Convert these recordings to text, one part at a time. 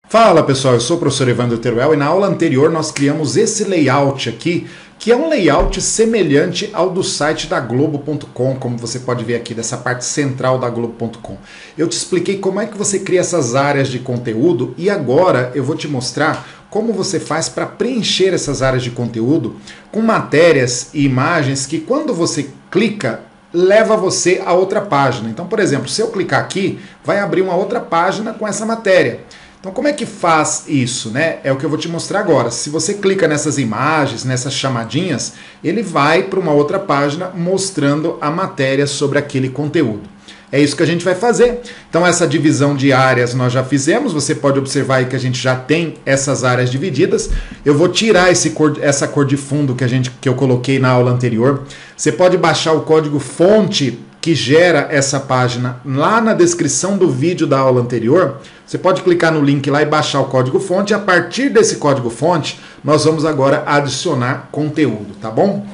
Fala pessoal, eu sou o professor Evandro Teruel e na aula anterior nós criamos esse layout aqui, que é um layout semelhante ao do site da Globo.com, como você pode ver aqui dessa parte central da Globo.com. Eu te expliquei como é que você cria essas áreas de conteúdo e agora eu vou te mostrar como você faz para preencher essas áreas de conteúdo com matérias e imagens que quando você clica, leva você a outra página. Então, por exemplo, se eu clicar aqui, vai abrir uma outra página com essa matéria. Então, como é que faz isso, né? É o que eu vou te mostrar agora. Se você clica nessas imagens, nessas chamadinhas, ele vai para uma outra página mostrando a matéria sobre aquele conteúdo. É isso que a gente vai fazer. Então, essa divisão de áreas nós já fizemos. Você pode observar aí que a gente já tem essas áreas divididas. Eu vou tirar essa cor de fundo que eu coloquei na aula anterior. Você pode baixar o código fonte que gera essa página lá na descrição do vídeo da aula anterior. Você pode clicar no link lá e baixar o código fonte. A partir desse código fonte, nós vamos agora adicionar conteúdo, tá bom?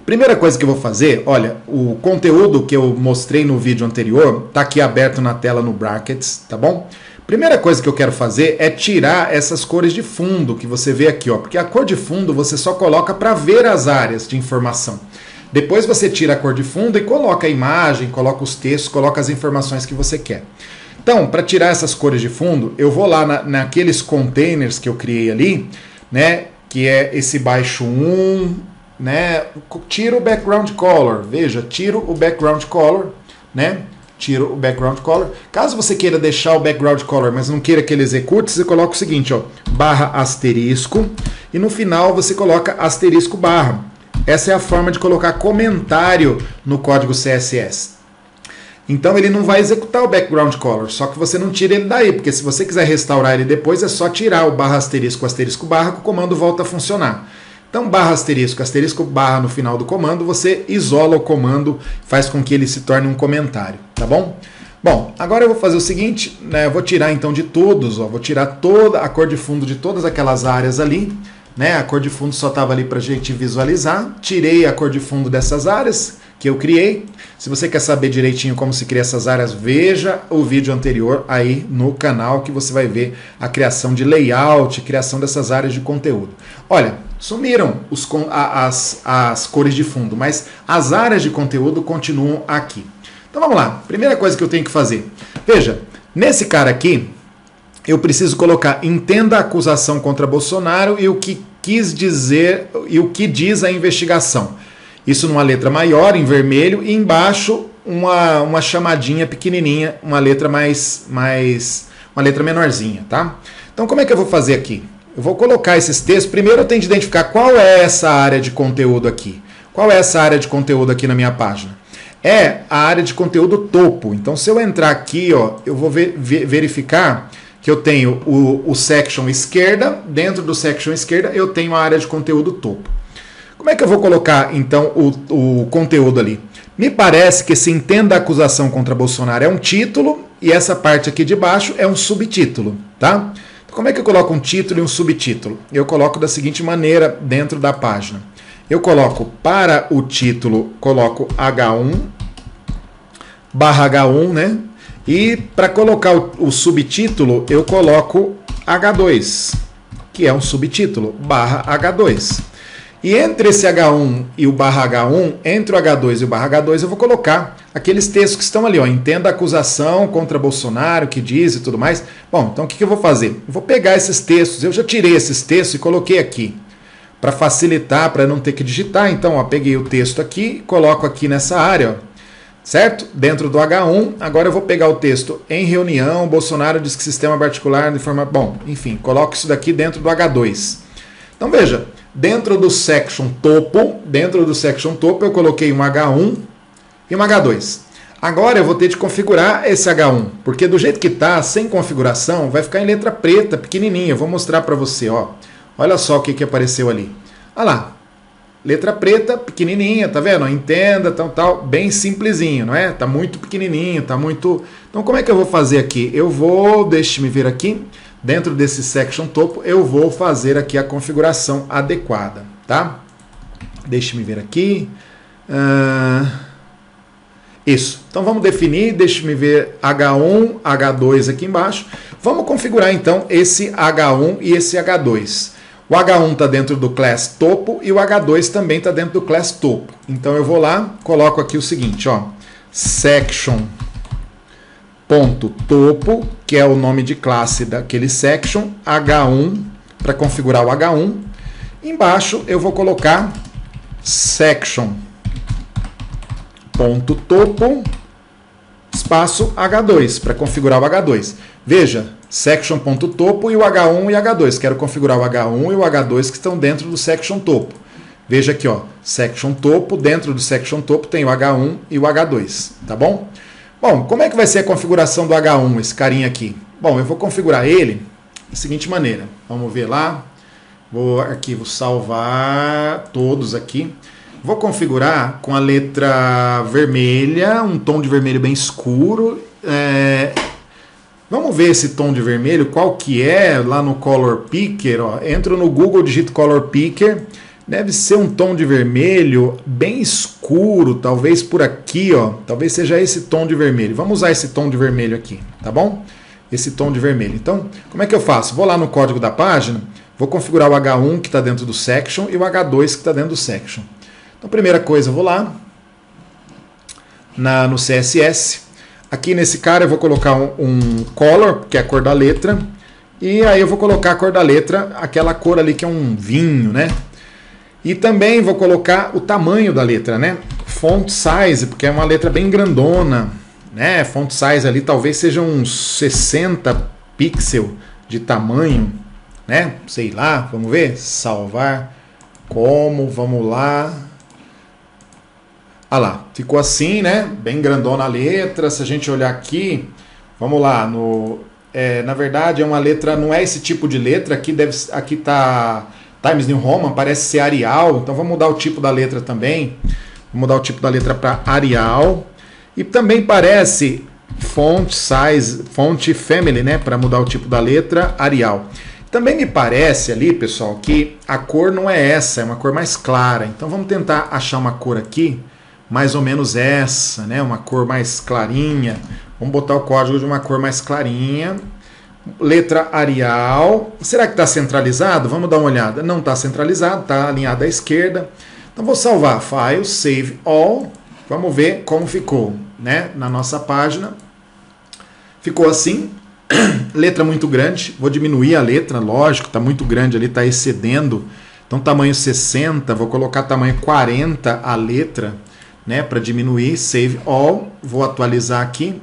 Primeira coisa que eu vou fazer, olha, o conteúdo que eu mostrei no vídeo anterior está aqui aberto na tela no brackets, tá bom? Primeira coisa que eu quero fazer é tirar essas cores de fundo que você vê aqui, ó, porque a cor de fundo você só coloca para ver as áreas de informação. Depois você tira a cor de fundo e coloca a imagem, coloca os textos, coloca as informações que você quer. Então, para tirar essas cores de fundo, eu vou lá naqueles containers que eu criei ali, né, que é esse baixo 1, né, tiro o background color, veja, tiro o background color, né, tiro o background color. Caso você queira deixar o background color, mas não queira que ele execute, você coloca o seguinte, ó, barra asterisco, e no final você coloca asterisco barra. Essa é a forma de colocar comentário no código CSS. Então ele não vai executar o background color, só que você não tira ele daí, porque se você quiser restaurar ele depois, é só tirar o barra asterisco, asterisco barra, que o comando volta a funcionar. Então barra asterisco, asterisco barra no final do comando, você isola o comando, faz com que ele se torne um comentário, tá bom? Bom, agora eu vou fazer o seguinte, né, eu vou tirar então de todos, ó, vou tirar toda a cor de fundo de todas aquelas áreas ali, né, a cor de fundo só estava ali para a gente visualizar, tirei a cor de fundo dessas áreas que eu criei. Se você quer saber direitinho como se cria essas áreas, veja o vídeo anterior aí no canal que você vai ver a criação de layout, criação dessas áreas de conteúdo. Olha, sumiram as cores de fundo, mas as áreas de conteúdo continuam aqui. Então vamos lá, primeira coisa que eu tenho que fazer. Veja, nesse cara aqui, eu preciso colocar entenda a acusação contra Bolsonaro e o que quis dizer e o que diz a investigação. Isso numa letra maior, em vermelho, e embaixo uma chamadinha pequenininha, uma letra uma letra menorzinha, tá? Então como é que eu vou fazer aqui? Eu vou colocar esses textos. Primeiro eu tenho de identificar qual é essa área de conteúdo aqui. Qual é essa área de conteúdo aqui na minha página? É a área de conteúdo topo. Então se eu entrar aqui, ó, eu vou verificar que eu tenho o section esquerda, dentro do section esquerda eu tenho a área de conteúdo topo. Como é que eu vou colocar, então, o conteúdo ali? Me parece que se entenda a acusação contra Bolsonaro é um título e essa parte aqui de baixo é um subtítulo, tá? Então, como é que eu coloco um título e um subtítulo? Eu coloco da seguinte maneira dentro da página. Eu coloco para o título, coloco H1, barra H1, né? E para colocar o subtítulo, eu coloco H2, que é um subtítulo, barra H2. E entre esse H1 e o barra H1, entre o H2 e o barra H2, eu vou colocar aqueles textos que estão ali, ó, entenda a acusação contra Bolsonaro, que diz e tudo mais. Bom, então o que eu vou fazer? Eu vou pegar esses textos, eu já tirei esses textos e coloquei aqui, para facilitar, para não ter que digitar. Então, ó, peguei o texto aqui, coloco aqui nessa área, ó, certo? Dentro do H1, agora eu vou pegar o texto em reunião, Bolsonaro diz que sistema particular de forma... Bom, enfim, coloco isso daqui dentro do H2. Então veja, dentro do section topo, eu coloquei um H1 e um H2. Agora eu vou ter de configurar esse H1, porque do jeito que está, sem configuração, vai ficar em letra preta, pequenininha. Eu vou mostrar para você, ó. Olha só o que apareceu ali. Olha lá. Letra preta, pequenininha, tá vendo? Entenda, tal, bem simplesinho, não é? Tá muito pequenininho, tá muito... Então como é que eu vou fazer aqui? Eu vou, deixe-me ver aqui, dentro desse section topo, eu vou fazer aqui a configuração adequada, tá? Deixe-me ver aqui. Isso. Então vamos definir, deixa-me ver H1, H2 aqui embaixo. Vamos configurar então esse H1 e esse H2. O H1 está dentro do class topo e o H2 também está dentro do class topo. Então eu vou lá, coloco aqui o seguinte, ó, section.topo, que é o nome de classe daquele section, H1, para configurar o H1. Embaixo eu vou colocar section.topo espaço H2 para configurar o H2. Veja, section.topo e o H1 e H2. Quero configurar o H1 e o H2 que estão dentro do section topo. Veja aqui, ó, section topo, dentro do section topo tem o H1 e o H2, tá bom? Bom, como é que vai ser a configuração do H1, esse carinha aqui? Bom, eu vou configurar ele da seguinte maneira. Vamos ver lá. Vou arquivo salvar todos aqui. Vou configurar com a letra vermelha, um tom de vermelho bem escuro. Vamos ver esse tom de vermelho, qual que é lá no Color Picker. Ó. Entro no Google, digito Color Picker. Deve ser um tom de vermelho bem escuro, talvez por aqui, ó. Talvez seja esse tom de vermelho. Vamos usar esse tom de vermelho aqui, tá bom? Esse tom de vermelho. Então, como é que eu faço? Vou lá no código da página, vou configurar o H1 que está dentro do section e o H2 que está dentro do section. Então, primeira coisa, eu vou lá no CSS. Aqui nesse cara eu vou colocar um color, que é a cor da letra. E aí eu vou colocar a cor da letra, aquela cor ali que é um vinho, né? E também vou colocar o tamanho da letra, né? Font size, porque é uma letra bem grandona, né? Font size ali talvez seja uns 60 pixels de tamanho, né? Sei lá, vamos ver? Salvar como, vamos lá. Ah lá, ficou assim, né? Bem grandona a letra. Se a gente olhar aqui, vamos lá, na verdade é uma letra, não é esse tipo de letra, aqui tá Times New Roman, parece ser Arial, então vamos mudar o tipo da letra também. Vou mudar o tipo da letra para Arial. E também parece Font Size, Font Family, né? Para mudar o tipo da letra, Arial. Também me parece ali, pessoal, que a cor não é essa, é uma cor mais clara. Então vamos tentar achar uma cor aqui, mais ou menos essa, né? Uma cor mais clarinha. Vamos botar o código de uma cor mais clarinha. Letra Arial. Será que está centralizado? Vamos dar uma olhada. Não está centralizado, está alinhado à esquerda. Então vou salvar File, Save All. Vamos ver como ficou, né? Na nossa página. Ficou assim. Letra muito grande. Vou diminuir a letra, lógico, está muito grande ali, está excedendo. Então tamanho 60, vou colocar tamanho 40 a letra, né? Para diminuir. Save All. Vou atualizar aqui.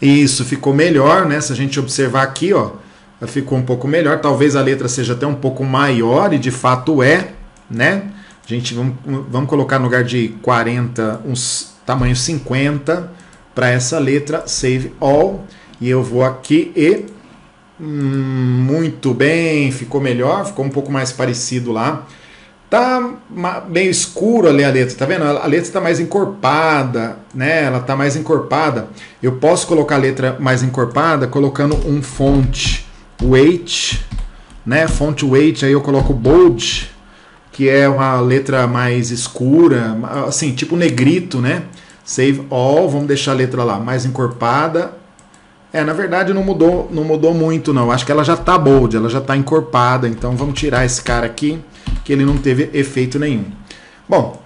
Isso, ficou melhor, né? Se a gente observar aqui, ó, ficou um pouco melhor. Talvez a letra seja até um pouco maior, e de fato é, né? A gente vamos colocar no lugar de 40, uns tamanho 50 para essa letra. Save All. E eu vou aqui e... muito bem, ficou melhor, ficou um pouco mais parecido lá. Tá meio escuro ali a letra, tá vendo? A letra está mais encorpada, né? Ela tá mais encorpada. Eu posso colocar a letra mais encorpada colocando um font weight, né? Font weight, aí eu coloco bold, que é uma letra mais escura, assim, tipo negrito, né? Save All, vamos deixar a letra lá mais encorpada. Na verdade não mudou muito não. Acho que ela já tá bold, ela já tá encorpada, então vamos tirar esse cara aqui, que ele não teve efeito nenhum. Bom,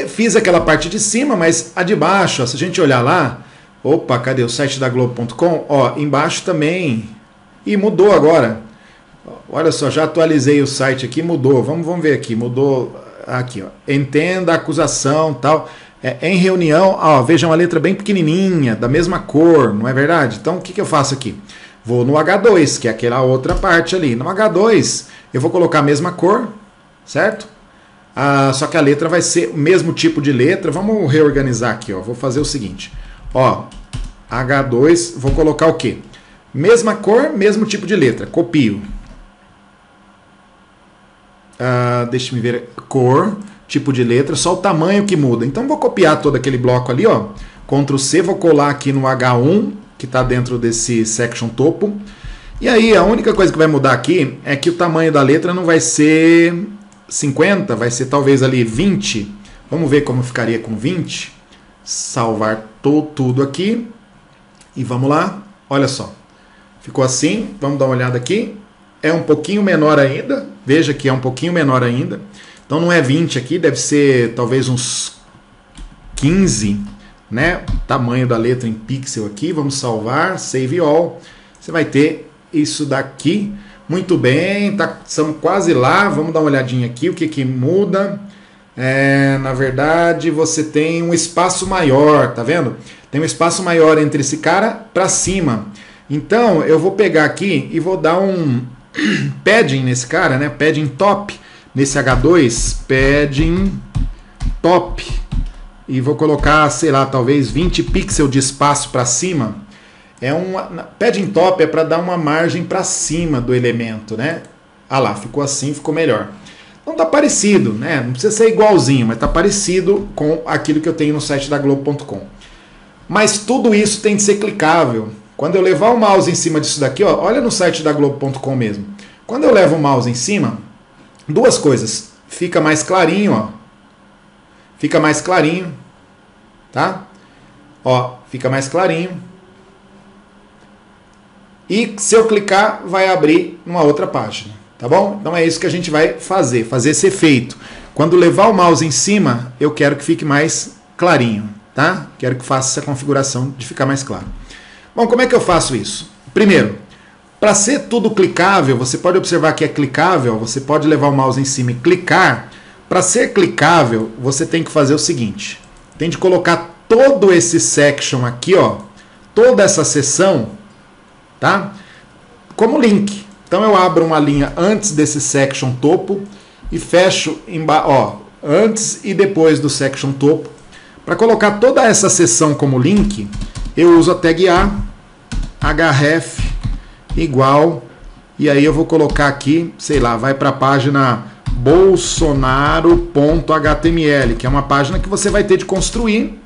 fiz aquela parte de cima, mas a de baixo, ó, se a gente olhar lá, opa, cadê o site da Globo.com? Ó, embaixo também, e mudou agora. Olha só, já atualizei o site aqui, mudou. Vamos ver aqui, mudou aqui, ó. Entenda a acusação, tal. Em reunião, ó, vejam a letra bem pequenininha, da mesma cor, não é verdade? Então, o que eu faço aqui? Vou no H2, que é aquela outra parte ali. No H2, eu vou colocar a mesma cor, certo? Só que a letra vai ser o mesmo tipo de letra. Vamos reorganizar aqui, ó. Vou fazer o seguinte. Ó, H2, vou colocar o quê? Mesma cor, mesmo tipo de letra. Copio. Deixa eu ver. Cor, tipo de letra, só o tamanho que muda. Então vou copiar todo aquele bloco ali, ó. Ctrl C, vou colar aqui no H1, que está dentro desse section topo. E aí a única coisa que vai mudar aqui é que o tamanho da letra não vai ser 50, vai ser talvez ali 20. Vamos ver como ficaria com 20. salvar tudo aqui. E vamos lá, olha só. Ficou assim, vamos dar uma olhada aqui. É um pouquinho menor ainda, veja que é um pouquinho menor ainda. Então não é 20 aqui, deve ser talvez uns 15, né? Tamanho da letra em pixel aqui, vamos salvar, save all. Você vai ter isso daqui. Muito bem, estamos quase lá, vamos dar uma olhadinha aqui, o que muda. Na verdade, você tem um espaço maior, tá vendo? Tem um espaço maior entre esse cara para cima. Então, eu vou pegar aqui e vou dar um padding nesse cara, né? Padding top nesse H2, padding top. E vou colocar, sei lá, talvez 20 pixels de espaço para cima. Padding top é para dar uma margem para cima do elemento, né? Ah lá, ficou assim, ficou melhor. Então tá parecido, né? Não precisa ser igualzinho, mas tá parecido com aquilo que eu tenho no site da Globo.com. Mas tudo isso tem que ser clicável. Quando eu levar o mouse em cima disso daqui, ó, olha no site da Globo.com mesmo. Quando eu levo o mouse em cima, duas coisas. Fica mais clarinho, ó. Fica mais clarinho, tá? Ó, fica mais clarinho. E se eu clicar, vai abrir numa outra página, tá bom? Então é isso que a gente vai fazer esse efeito. Quando levar o mouse em cima, eu quero que fique mais clarinho, tá? Quero que faça essa configuração de ficar mais claro. Bom, como é que eu faço isso? Primeiro, para ser tudo clicável, você pode observar que é clicável, você pode levar o mouse em cima e clicar. Para ser clicável, você tem que fazer o seguinte, tem de colocar todo esse section aqui, ó, toda essa seção, tá? Como link. Então eu abro uma linha antes desse section topo e fecho ó, antes e depois do section topo. Para colocar toda essa seção como link, eu uso a tag A, href igual, e aí eu vou colocar aqui, sei lá, vai para a página bolsonaro.html, que é uma página que você vai ter de construir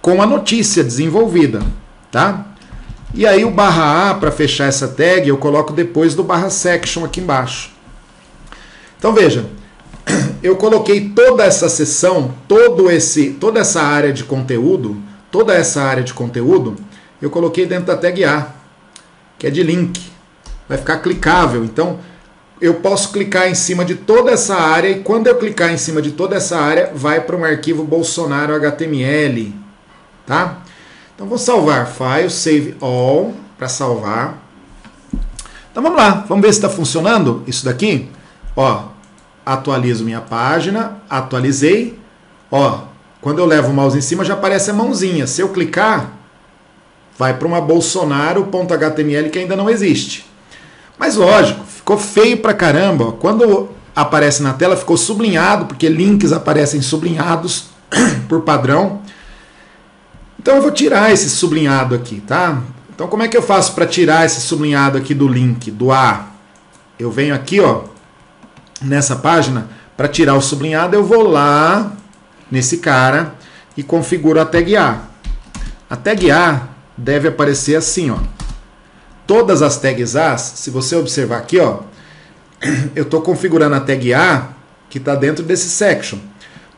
com a notícia desenvolvida, tá? E aí o /A, para fechar essa tag, eu coloco depois do /section aqui embaixo. Então veja, eu coloquei toda essa seção, toda essa área de conteúdo, eu coloquei dentro da tag A, que é de link. Vai ficar clicável. Então, eu posso clicar em cima de toda essa área e quando eu clicar em cima de toda essa área, vai para um arquivo Bolsonaro HTML, tá? Então, vou salvar File, Save All, para salvar. Então, vamos lá. Vamos ver se está funcionando isso daqui. Ó, atualizo minha página, atualizei. Ó, quando eu levo o mouse em cima, já aparece a mãozinha. Se eu clicar, vai para uma bolsonaro.html que ainda não existe. Mas lógico, ficou feio pra caramba. Ó. Quando aparece na tela, ficou sublinhado, porque links aparecem sublinhados por padrão. Então eu vou tirar esse sublinhado aqui, tá? Então como é que eu faço para tirar esse sublinhado aqui do link, do A? Eu venho aqui, ó, nessa página, para tirar o sublinhado, eu vou lá nesse cara e configuro a tag A. A tag A deve aparecer assim, ó. Todas as tags A, se você observar aqui, ó, eu estou configurando a tag A que está dentro desse section.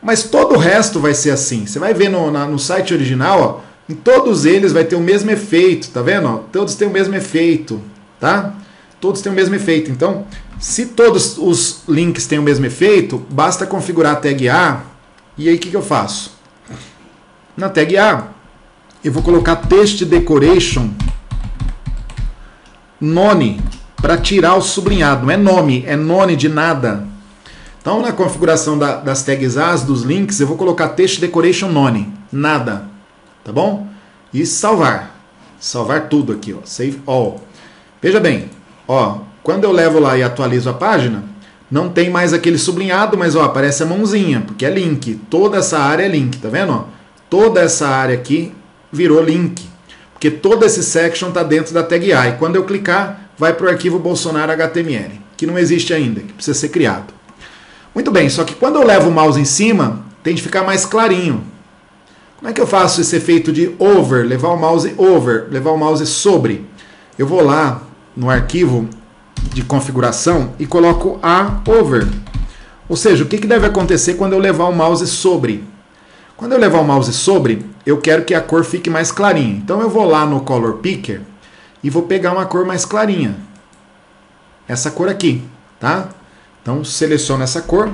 Mas todo o resto vai ser assim. Você vai ver no site original, ó, em todos eles vai ter o mesmo efeito, tá vendo? Ó? Todos têm o mesmo efeito, tá? Todos têm o mesmo efeito. Então, se todos os links têm o mesmo efeito, basta configurar a tag A. E aí o que eu faço? Na tag A, eu vou colocar text decoration none para tirar o sublinhado. Não é nome, é none de nada. Então, na configuração das tags As, dos links, eu vou colocar text decoration none, nada, tá bom? E salvar. Salvar tudo aqui, ó, save all. Veja bem, ó, quando eu levo lá e atualizo a página, não tem mais aquele sublinhado, mas ó, aparece a mãozinha, porque é link. Toda essa área é link, tá vendo? Ó? Toda essa área aqui virou link, porque todo esse section está dentro da tag A. E quando eu clicar, vai para o arquivo Bolsonaro HTML, que não existe ainda, que precisa ser criado. Muito bem, só que quando eu levo o mouse em cima, tem de ficar mais clarinho. Como é que eu faço esse efeito de over, levar o mouse over, levar o mouse sobre? Eu vou lá no arquivo de configuração e coloco a over. Ou seja, o que deve acontecer quando eu levar o mouse sobre? Quando eu levar o mouse sobre, eu quero que a cor fique mais clarinha. Então eu vou lá no Color Picker e vou pegar uma cor mais clarinha. Essa cor aqui, tá? Então seleciono essa cor.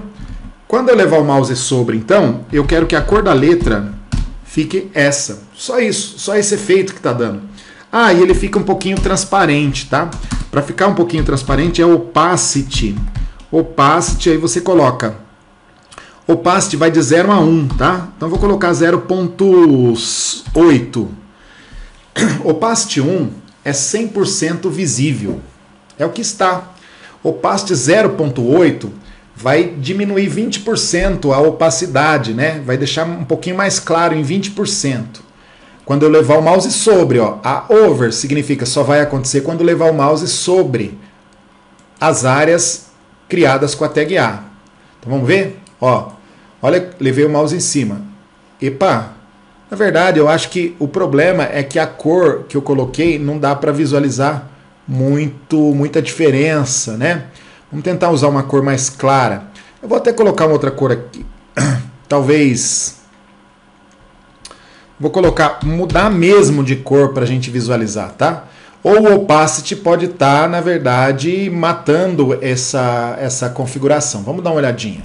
Quando eu levar o mouse sobre, então, eu quero que a cor da letra fique essa. Só isso, só esse efeito que está dando. Ah, e ele fica um pouquinho transparente, tá? Para ficar um pouquinho transparente é Opacity. Opacity, aí você coloca. Opacity vai de 0 a 1, tá? Então eu vou colocar 0.8. Opacity 1 é 100% visível. É o que está. Opacity 0.8 vai diminuir 20% a opacidade, né? Vai deixar um pouquinho mais claro em 20%. Quando eu levar o mouse sobre, ó, a over significa só vai acontecer quando levar o mouse sobre as áreas criadas com a tag A. Então vamos ver? Ó, olha, levei o mouse em cima. Epa! Na verdade, eu acho que o problema é que a cor que eu coloquei não dá para visualizar muita diferença, né? Vamos tentar usar uma cor mais clara. Eu vou até colocar uma outra cor aqui. Talvez... Vou colocar, mudar mesmo de cor para a gente visualizar, tá? Ou o opacity pode estar, na verdade, matando essa configuração. Vamos dar uma olhadinha.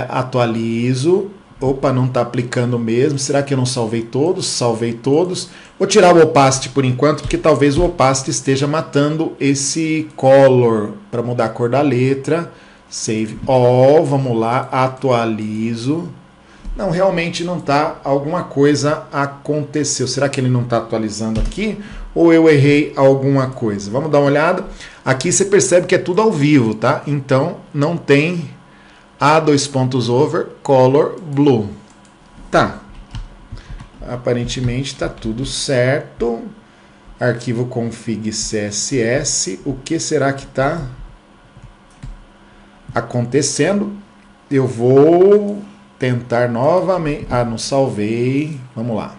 Atualizo. Opa, não está aplicando mesmo. Será que eu não salvei todos? Salvei todos. Vou tirar o opacity por enquanto, porque talvez o opacity esteja matando esse color. Para mudar a cor da letra. Save all. Vamos lá. Atualizo. Não, realmente não está. Alguma coisa aconteceu. Será que ele não está atualizando aqui? Ou eu errei alguma coisa? Vamos dar uma olhada. Aqui você percebe que é tudo ao vivo, tá? Então não tem A:/over color blue. Tá. Aparentemente está tudo certo. Arquivo config CSS. O que será que está acontecendo? Eu vou tentar novamente. Ah, não salvei. Vamos lá.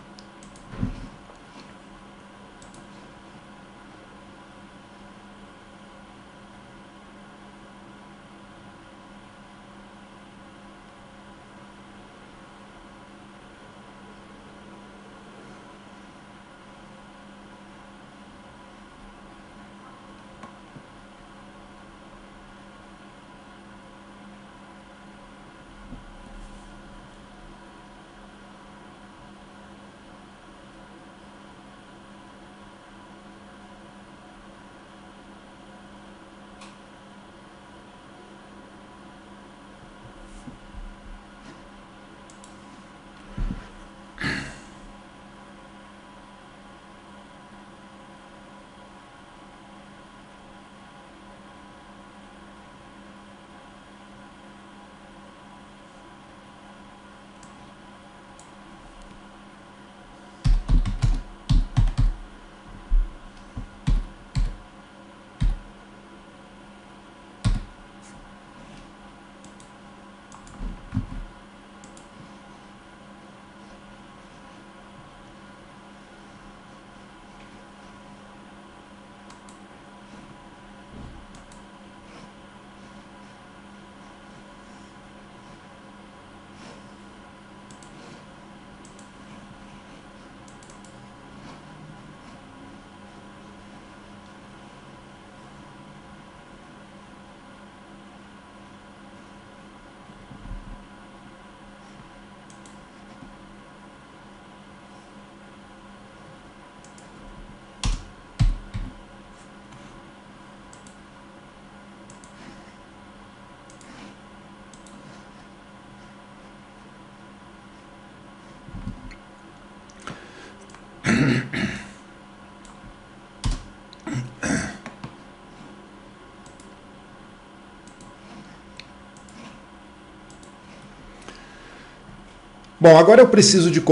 Bom, agora eu preciso de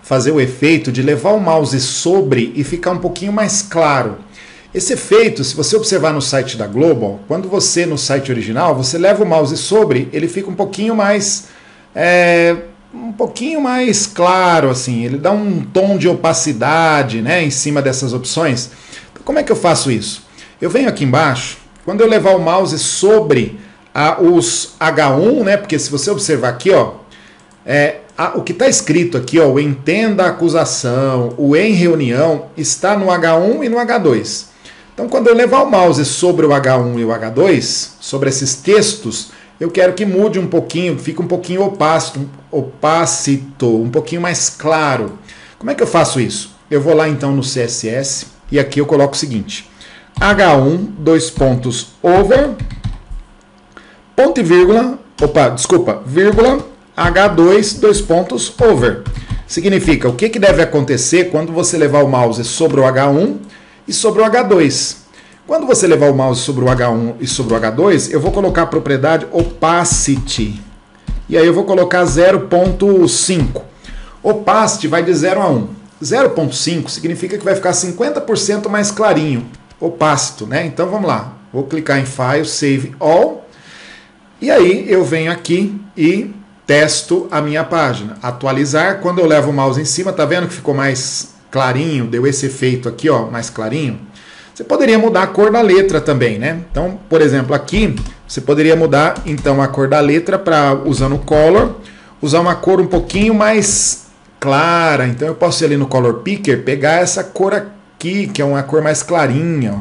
fazer o efeito de levar o mouse sobre e ficar um pouquinho mais claro. Esse efeito, se você observar no site da Global, quando você, no site original, você leva o mouse sobre, ele fica um pouquinho mais claro, assim, ele dá um tom de opacidade, né, em cima dessas opções. Então, como é que eu faço isso? Eu venho aqui embaixo, quando eu levar o mouse sobre os H1, né, porque se você observar aqui, ó, o que está escrito aqui, ó, o entenda a acusação, o em reunião, está no H1 e no H2. Então, quando eu levar o mouse sobre o H1 e o H2, sobre esses textos, eu quero que mude um pouquinho, fique um pouquinho opacito, um pouquinho mais claro. Como é que eu faço isso? Eu vou lá então no CSS e aqui eu coloco o seguinte: H1, dois pontos, over, ponto e vírgula, vírgula, H2, dois pontos, over. Significa, o que deve acontecer quando você levar o mouse sobre o H1 e sobre o H2. Quando você levar o mouse sobre o H1 e sobre o H2, eu vou colocar a propriedade opacity. E aí eu vou colocar 0.5. Opacity vai de 0 a 1. 0.5 significa que vai ficar 50% mais clarinho. Opacito, né? Então vamos lá. Vou clicar em File, Save All. E aí eu venho aqui e testo a minha página. Atualizar. Quando eu levo o mouse em cima, tá vendo que ficou mais clarinho? Deu esse efeito aqui, ó, mais clarinho. Você poderia mudar a cor da letra também, né? Então, por exemplo, aqui você poderia mudar então a cor da letra para, usando o Color, usar uma cor um pouquinho mais clara. Então eu posso ir ali no Color Picker, pegar essa cor aqui, que é uma cor mais clarinha, ó,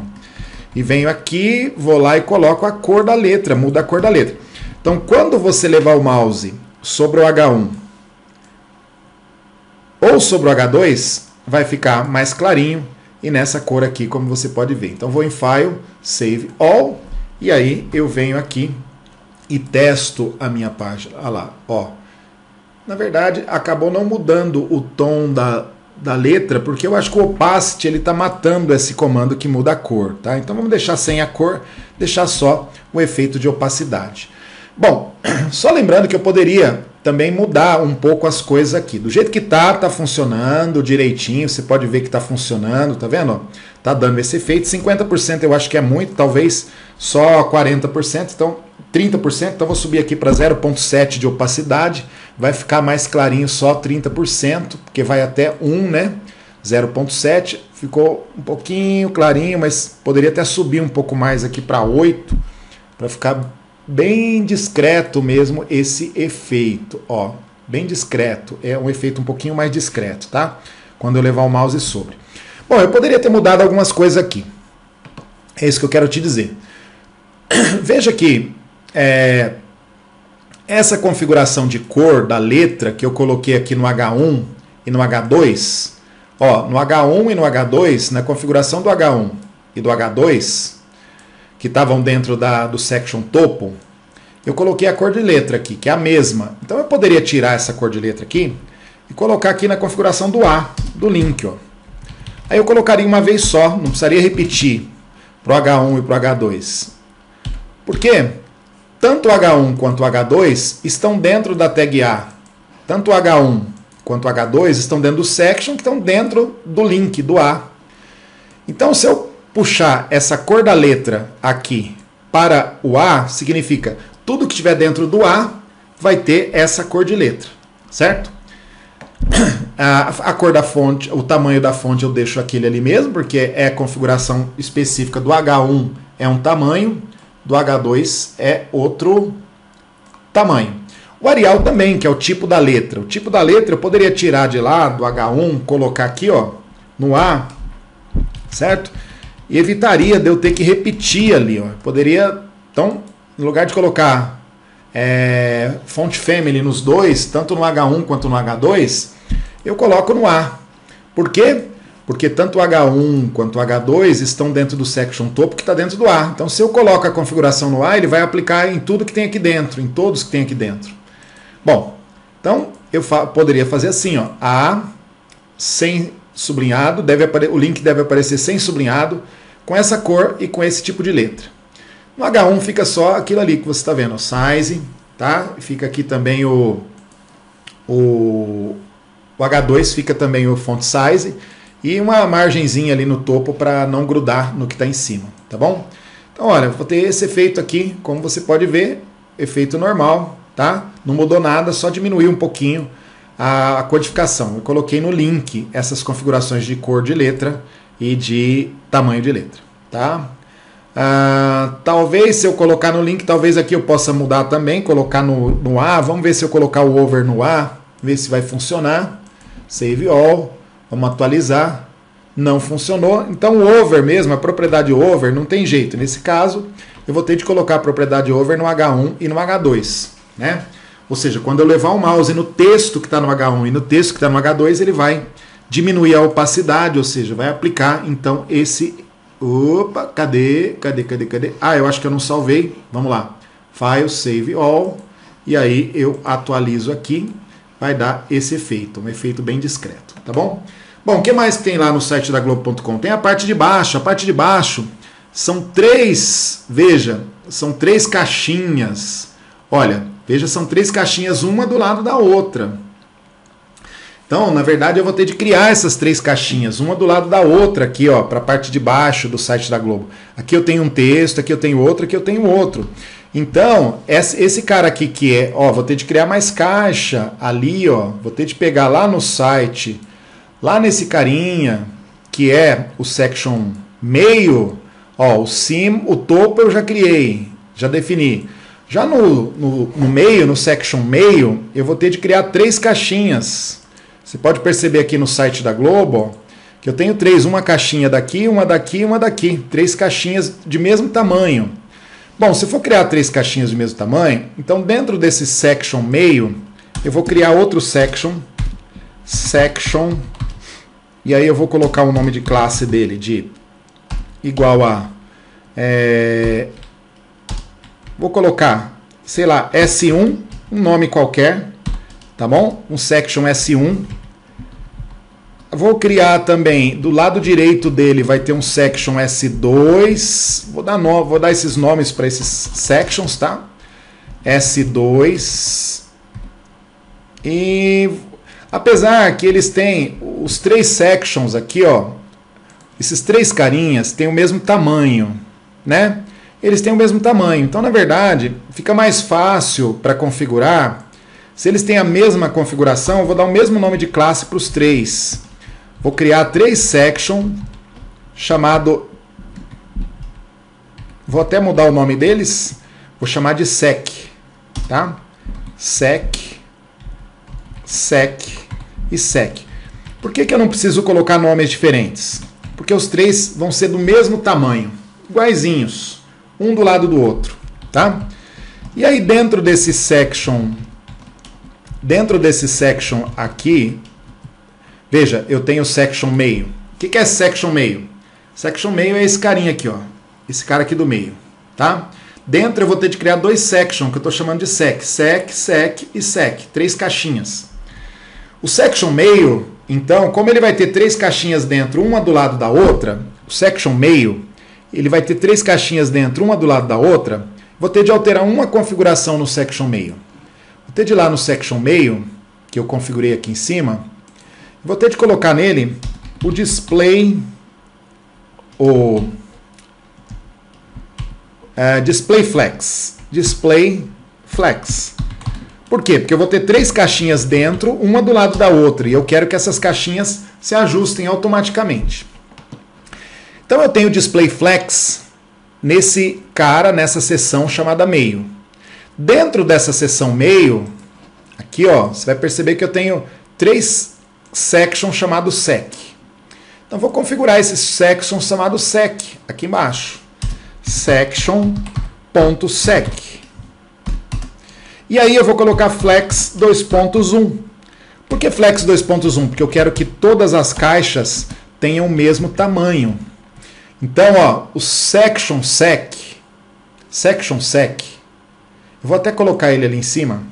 e venho aqui, vou lá e coloco a cor da letra, muda a cor da letra. Então, quando você levar o mouse sobre o H1 ou sobre o H2, vai ficar mais clarinho. E nessa cor aqui, como você pode ver. Então, vou em File, Save All, e aí eu venho aqui e testo a minha página. Olha lá, ó. Na verdade, acabou não mudando o tom da letra, porque eu acho que o Opacity está matando esse comando que muda a cor, tá? Então, vamos deixar sem a cor, deixar só o efeito de opacidade. Bom, só lembrando que eu poderia também mudar um pouco as coisas aqui. Do jeito que tá funcionando direitinho, você pode ver que tá funcionando, tá vendo? Tá dando esse efeito. 50% eu acho que é muito, talvez só 40%, então 30%, então vou subir aqui para 0.7 de opacidade, vai ficar mais clarinho só 30%, porque vai até 1, né? 0.7, ficou um pouquinho clarinho, mas poderia até subir um pouco mais aqui para 8, para ficar bem discreto mesmo esse efeito, ó, bem discreto, é um efeito um pouquinho mais discreto, tá? Quando eu levar o mouse sobre. Bom, eu poderia ter mudado algumas coisas aqui, é isso que eu quero te dizer. Veja que essa configuração de cor da letra que eu coloquei aqui no H1 e no H2, ó, no H1 e no H2, na configuração do H1 e do H2, que estavam dentro do section topo, eu coloquei a cor de letra aqui, que é a mesma. Então eu poderia tirar essa cor de letra aqui e colocar aqui na configuração do A, do link, ó. Aí eu colocaria uma vez só, não precisaria repetir para o H1 e para o H2. Por quê? Tanto o H1 quanto o H2 estão dentro da tag A. Tanto o H1 quanto o H2 estão dentro do section, que estão dentro do link, do A. Então se eu puxar essa cor da letra aqui para o A, significa tudo que estiver dentro do A vai ter essa cor de letra, certo? A cor da fonte, o tamanho da fonte eu deixo aquele ali mesmo, porque é a configuração específica do H1 é um tamanho, do H2 é outro tamanho. O Arial também, que é o tipo da letra. O tipo da letra eu poderia tirar de lá, do H1, colocar aqui, ó, no A, certo? E evitaria de eu ter que repetir ali, ó. Poderia, então, no lugar de colocar font family nos dois, tanto no H1 quanto no H2, eu coloco no A. Por quê? Porque tanto o H1 quanto o H2 estão dentro do section topo que está dentro do A. Então, se eu coloco a configuração no A, ele vai aplicar em tudo que tem aqui dentro, em todos que tem aqui dentro. Bom, então eu poderia fazer assim, ó, A sem sublinhado, o link deve aparecer sem sublinhado, com essa cor e com esse tipo de letra. No H1 fica só aquilo ali que você está vendo, o size, tá? Fica aqui também o H2 fica também o font size e uma margenzinha ali no topo para não grudar no que está em cima, tá bom? Então, olha, vou ter esse efeito aqui, como você pode ver, efeito normal, tá? Não mudou nada, só diminuiu um pouquinho a codificação. Eu coloquei no link essas configurações de cor de letra e de tamanho de letra, tá? Talvez se eu colocar no link, talvez aqui eu possa mudar também, colocar no A. Vamos ver se eu colocar o over no A, ver se vai funcionar. Save all, vamos atualizar. Não funcionou, então o over mesmo, a propriedade over, não tem jeito. Nesse caso, eu vou ter de colocar a propriedade over no H1 e no H2, né? Ou seja, quando eu levar o mouse no texto que está no H1 e no texto que está no H2, ele vai diminuir a opacidade, ou seja, vai aplicar então esse... Opa, cadê? Ah, eu acho que eu não salvei. Vamos lá. File, Save All. E aí eu atualizo aqui. Vai dar esse efeito, um efeito bem discreto, tá bom? Bom, o que mais tem lá no site da Globo.com? Tem a parte de baixo. A parte de baixo são três, veja, são três caixinhas. Olha, veja, são três caixinhas, uma do lado da outra. Então, na verdade, eu vou ter de criar essas três caixinhas, uma do lado da outra aqui, ó, para a parte de baixo do site da Globo. Aqui eu tenho um texto, aqui eu tenho outro, aqui eu tenho outro. Então, esse cara aqui que é, ó, vou ter de criar mais caixa ali, ó, vou ter de pegar lá no site, lá nesse carinha, que é o section meio, ó, o topo eu já criei, já defini. Já no meio, no section meio, eu vou ter de criar três caixinhas. Você pode perceber aqui no site da Globo, ó, que eu tenho três, uma caixinha daqui, uma daqui e uma daqui. Três caixinhas de mesmo tamanho. Bom, se eu for criar três caixinhas de mesmo tamanho, então dentro desse section meio, eu vou criar outro section, e aí eu vou colocar o nome de classe dele de igual a... vou colocar, sei lá, S1, um nome qualquer, tá bom? Um section S1. Vou criar também, do lado direito dele vai ter um section S2. Vou dar esses nomes para esses sections, tá? S2. E apesar que eles têm os três sections aqui, ó, esses três carinhas têm o mesmo tamanho, né? Eles têm o mesmo tamanho. Então, na verdade, fica mais fácil para configurar. Se eles têm a mesma configuração, eu vou dar o mesmo nome de classe para os três. Vou criar três sections, chamado... Vou até mudar o nome deles. Vou chamar de sec, tá? Sec e sec. Por que eu não preciso colocar nomes diferentes? Porque os três vão ser do mesmo tamanho, iguaizinhos, um do lado do outro, tá? E aí dentro desse section aqui, veja, eu tenho section meio. O que é section meio? Section meio é esse carinha aqui, ó, esse cara aqui do meio, tá? Dentro eu vou ter de criar dois sections, que eu estou chamando de sec e sec, três caixinhas. O section meio, então, como ele vai ter três caixinhas dentro, uma do lado da outra, o section meio, ele vai ter três caixinhas dentro, uma do lado da outra, vou ter de alterar uma configuração no section meio. Vou ter de ir lá no section meio, que eu configurei aqui em cima, vou ter de colocar nele o display, display flex. Por quê? Porque eu vou ter três caixinhas dentro, uma do lado da outra, e eu quero que essas caixinhas se ajustem automaticamente. Então eu tenho o display flex nessa seção chamada meio. Dentro dessa seção meio, aqui ó, você vai perceber que eu tenho três sections chamados sec. Então vou configurar esse section chamado sec aqui embaixo. Section.sec. E aí eu vou colocar flex 2.1. Por que flex 2.1? Porque eu quero que todas as caixas tenham o mesmo tamanho. Então, ó, o section sec, eu vou até colocar ele ali em cima,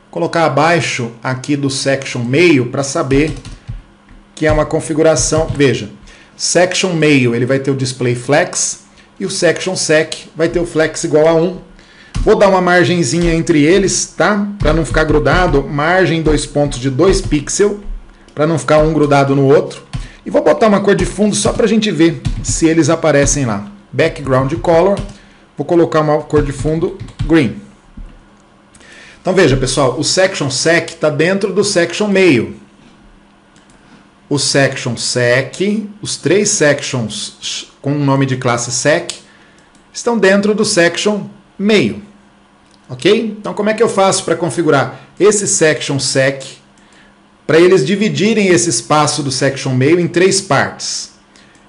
colocar abaixo aqui do section meio para saber que é uma configuração. Veja, section meio ele vai ter o display flex e o section sec vai ter o flex igual a 1. Vou dar uma margenzinha entre eles, tá? Para não ficar grudado, margem 2 pontos de 2 pixels, para não ficar um grudado no outro. E vou botar uma cor de fundo só para a gente ver se eles aparecem lá. Background color, vou colocar uma cor de fundo green. Então veja pessoal, o section sec está dentro do section meio. O section sec, os três sections com o nome de classe sec, estão dentro do section meio. Ok? Então como é que eu faço para configurar esse section sec, para eles dividirem esse espaço do section meio em 3 partes.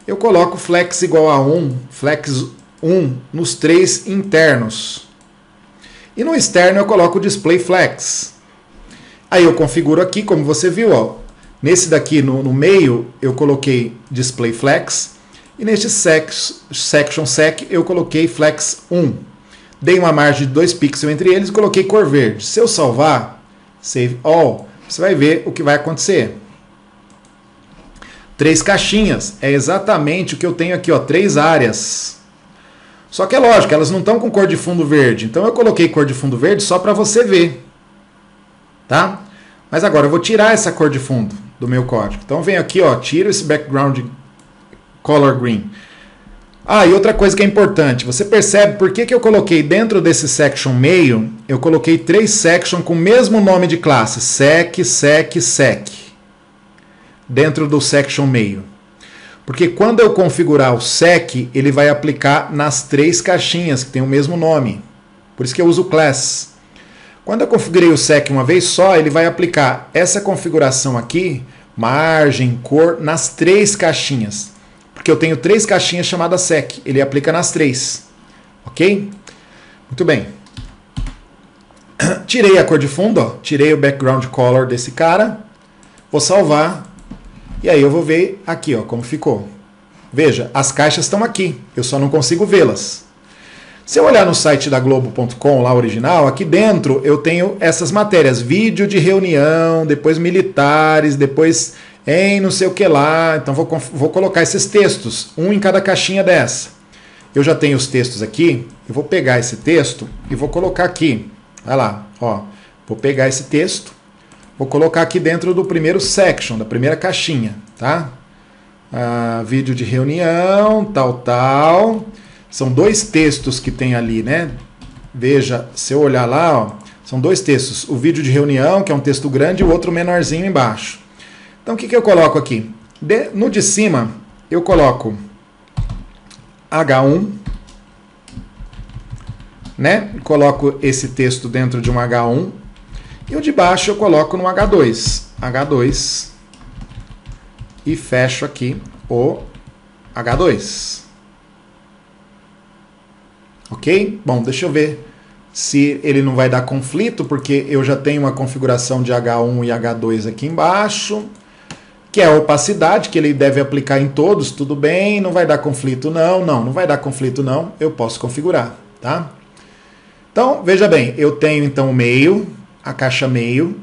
Eu coloco flex igual a 1, flex 1 nos 3 internos. E no externo eu coloco display flex. Aí eu configuro aqui, como você viu, ó, nesse daqui no meio eu coloquei display flex e neste section sec eu coloquei flex 1. Dei uma margem de 2 pixels entre eles e coloquei cor verde. Se eu salvar, save all, você vai ver o que vai acontecer. 3 caixinhas, é exatamente o que eu tenho aqui, ó, 3 áreas. Só que é lógico, elas não estão com cor de fundo verde, então eu coloquei cor de fundo verde só para você ver. Tá? Mas agora eu vou tirar essa cor de fundo do meu código. Então venho aqui, ó, tiro esse background color green. Ah, e outra coisa que é importante, você percebe por que eu coloquei dentro desse section meio, eu coloquei 3 sections com o mesmo nome de classe, sec, sec, sec, dentro do section meio. Porque quando eu configurar o sec, ele vai aplicar nas 3 caixinhas que tem o mesmo nome. Por isso que eu uso class. Quando eu configurei o sec uma vez só, ele vai aplicar essa configuração aqui, margem, cor, nas 3 caixinhas. Porque eu tenho 3 caixinhas chamadas sec. Ele aplica nas 3. Ok? Muito bem. Tirei a cor de fundo, ó, tirei o background color desse cara. Vou salvar. E aí eu vou ver aqui, ó, como ficou. Veja, as caixas estão aqui. Eu só não consigo vê-las. Se eu olhar no site da Globo.com, lá original, aqui dentro eu tenho essas matérias. Vídeo de reunião, depois militares, depois em não sei o que lá. Então vou colocar esses textos, um em cada caixinha dessa. Eu já tenho os textos aqui. Eu vou pegar esse texto e vou colocar aqui. Vai lá, ó. Vou pegar esse texto. Vou colocar aqui dentro do primeiro section, da primeira caixinha, tá? Vídeo de reunião, tal. São 2 textos que tem ali, né? Veja, se eu olhar lá, ó, são 2 textos. O vídeo de reunião, que é um texto grande, e o outro menorzinho embaixo. Então, o que eu coloco aqui? No de cima, eu coloco H1, né? Coloco esse texto dentro de um H1. E o de baixo eu coloco no H2. H2. E fecho aqui o H2. Ok? Bom, deixa eu ver se ele não vai dar conflito, porque eu já tenho uma configuração de H1 e H2 aqui embaixo, que é a opacidade, que ele deve aplicar em todos, tudo bem, não vai dar conflito não vai dar conflito não, eu posso configurar, tá? Então, veja bem, eu tenho então o meio, a caixa meio,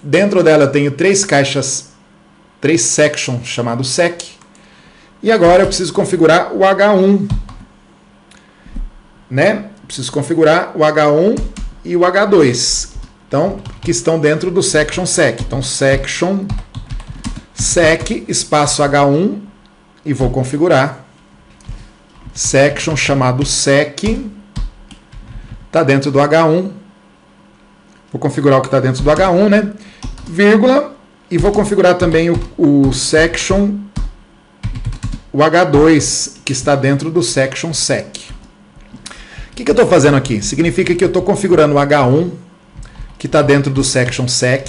dentro dela eu tenho 3 caixas, 3 sections chamado sec, e agora eu preciso configurar o H1, né? Preciso configurar o H1 e o H2, então, que estão dentro do section sec. Então, section sec espaço H1 e vou configurar. Section chamado sec está dentro do H1. Vou configurar o que está dentro do H1, né? Vírgula, e vou configurar também o section, o H2, que está dentro do section sec. O que eu estou fazendo aqui? Significa que eu estou configurando o H1, que está dentro do section sec,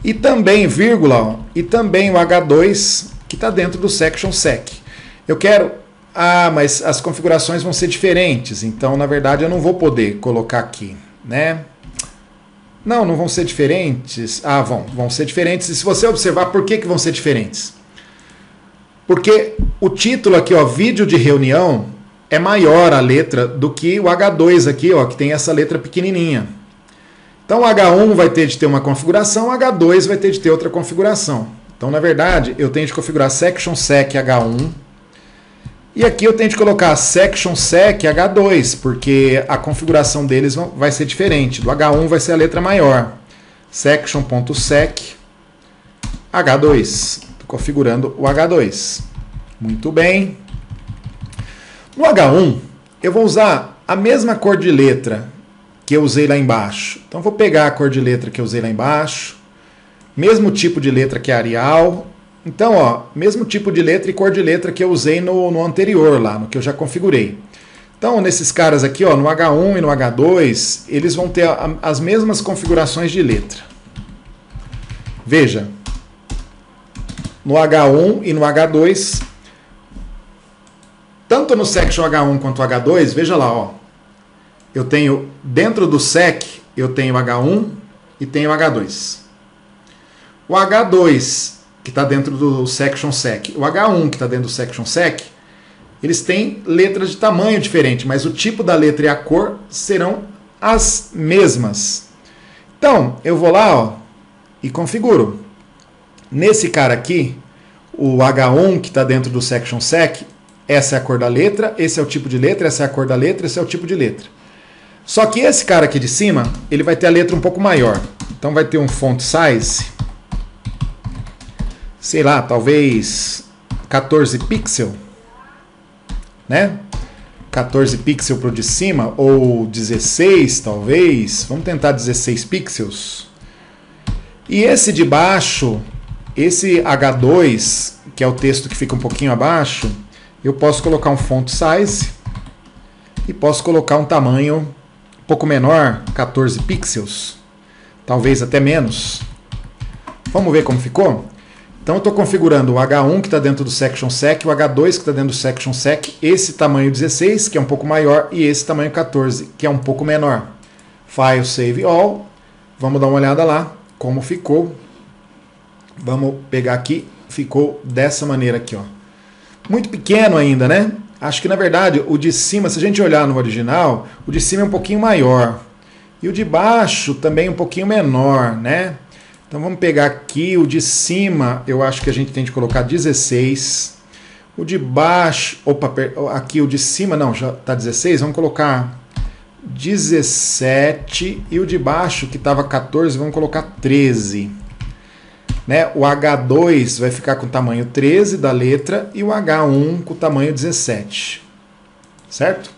e também, vírgula, ó, e também o H2, que está dentro do section sec. Eu quero... mas as configurações vão ser diferentes, então, na verdade, eu não vou poder colocar aqui, né? Não vão ser diferentes. Vão ser diferentes. E se você observar, por que vão ser diferentes? Porque o título aqui, ó, vídeo de reunião, é maior a letra do que o H2 aqui, ó, que tem essa letra pequenininha. Então o H1 vai ter de ter uma configuração, o H2 vai ter de ter outra configuração. Então, na verdade, eu tenho de configurar section sec H1 e aqui eu tenho de colocar section sec H2, porque a configuração deles vai ser diferente. Do H1 vai ser a letra maior. Section.sec H2. Estou configurando o H2. Muito bem. No H1, eu vou usar a mesma cor de letra que eu usei lá embaixo. Então, vou pegar a cor de letra que eu usei lá embaixo. Mesmo tipo de letra que é Arial. Então, ó, mesmo tipo de letra e cor de letra que eu usei no anterior lá, no que eu já configurei. Então, nesses caras aqui, ó, no H1 e no H2, eles vão ter as mesmas configurações de letra. Veja, no H1 e no H2, tanto no section H1 quanto H2, veja lá, ó, eu tenho, dentro do sec, eu tenho H1 e tenho H2. O H2, que está dentro do section sec, o H1, que está dentro do section sec, eles têm letras de tamanho diferente, mas o tipo da letra e a cor serão as mesmas. Então, eu vou lá, ó, e configuro. Nesse cara aqui, o H1, que está dentro do section sec, essa é a cor da letra, esse é o tipo de letra, essa é a cor da letra, esse é o tipo de letra. Só que esse cara aqui de cima, ele vai ter a letra um pouco maior. Então vai ter um font size, sei lá, talvez 14 pixels, né? 14 pixels para o de cima, ou 16 talvez, vamos tentar 16 pixels. E esse de baixo, esse H2, que é o texto que fica um pouquinho abaixo, eu posso colocar um font size e posso colocar um tamanho um pouco menor, 14 pixels, talvez até menos. Vamos ver como ficou? Então eu estou configurando o H1 que está dentro do section sec, o H2 que está dentro do section sec, esse tamanho 16, que é um pouco maior, e esse tamanho 14, que é um pouco menor. File, Save All. Vamos dar uma olhada lá como ficou. Vamos pegar aqui, ficou dessa maneira aqui, ó. Muito pequeno ainda, né? Acho que na verdade o de cima, se a gente olhar no original, o de cima é um pouquinho maior. E o de baixo também um pouquinho menor, né? Então vamos pegar aqui o de cima, eu acho que a gente tem de colocar 16. O de baixo, opa, aqui o de cima não, já está 16, vamos colocar 17. E o de baixo, que estava 14, vamos colocar 13. Né? O H2 vai ficar com o tamanho 13 da letra e o H1 com o tamanho 17. Certo?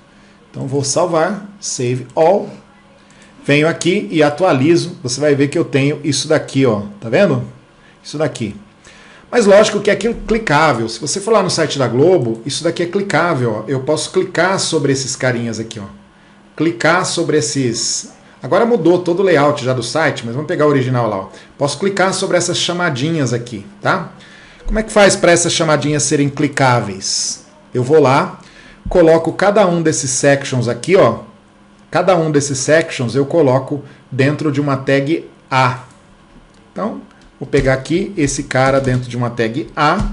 Então vou salvar, Save All. Venho aqui e atualizo, você vai ver que eu tenho isso daqui, ó, tá vendo? Isso daqui. Mas lógico que é aquilo clicável. Se você for lá no site da Globo, isso daqui é clicável, ó. Eu posso clicar sobre esses carinhas aqui, ó. Clicar sobre esses... Agora mudou todo o layout já do site, mas vamos pegar o original lá, ó. Posso clicar sobre essas chamadinhas aqui, tá? Como é que faz para essas chamadinhas serem clicáveis? Eu vou lá, coloco cada um desses sections aqui, ó. Cada um desses sections eu coloco dentro de uma tag A. Então, vou pegar aqui esse cara dentro de uma tag A.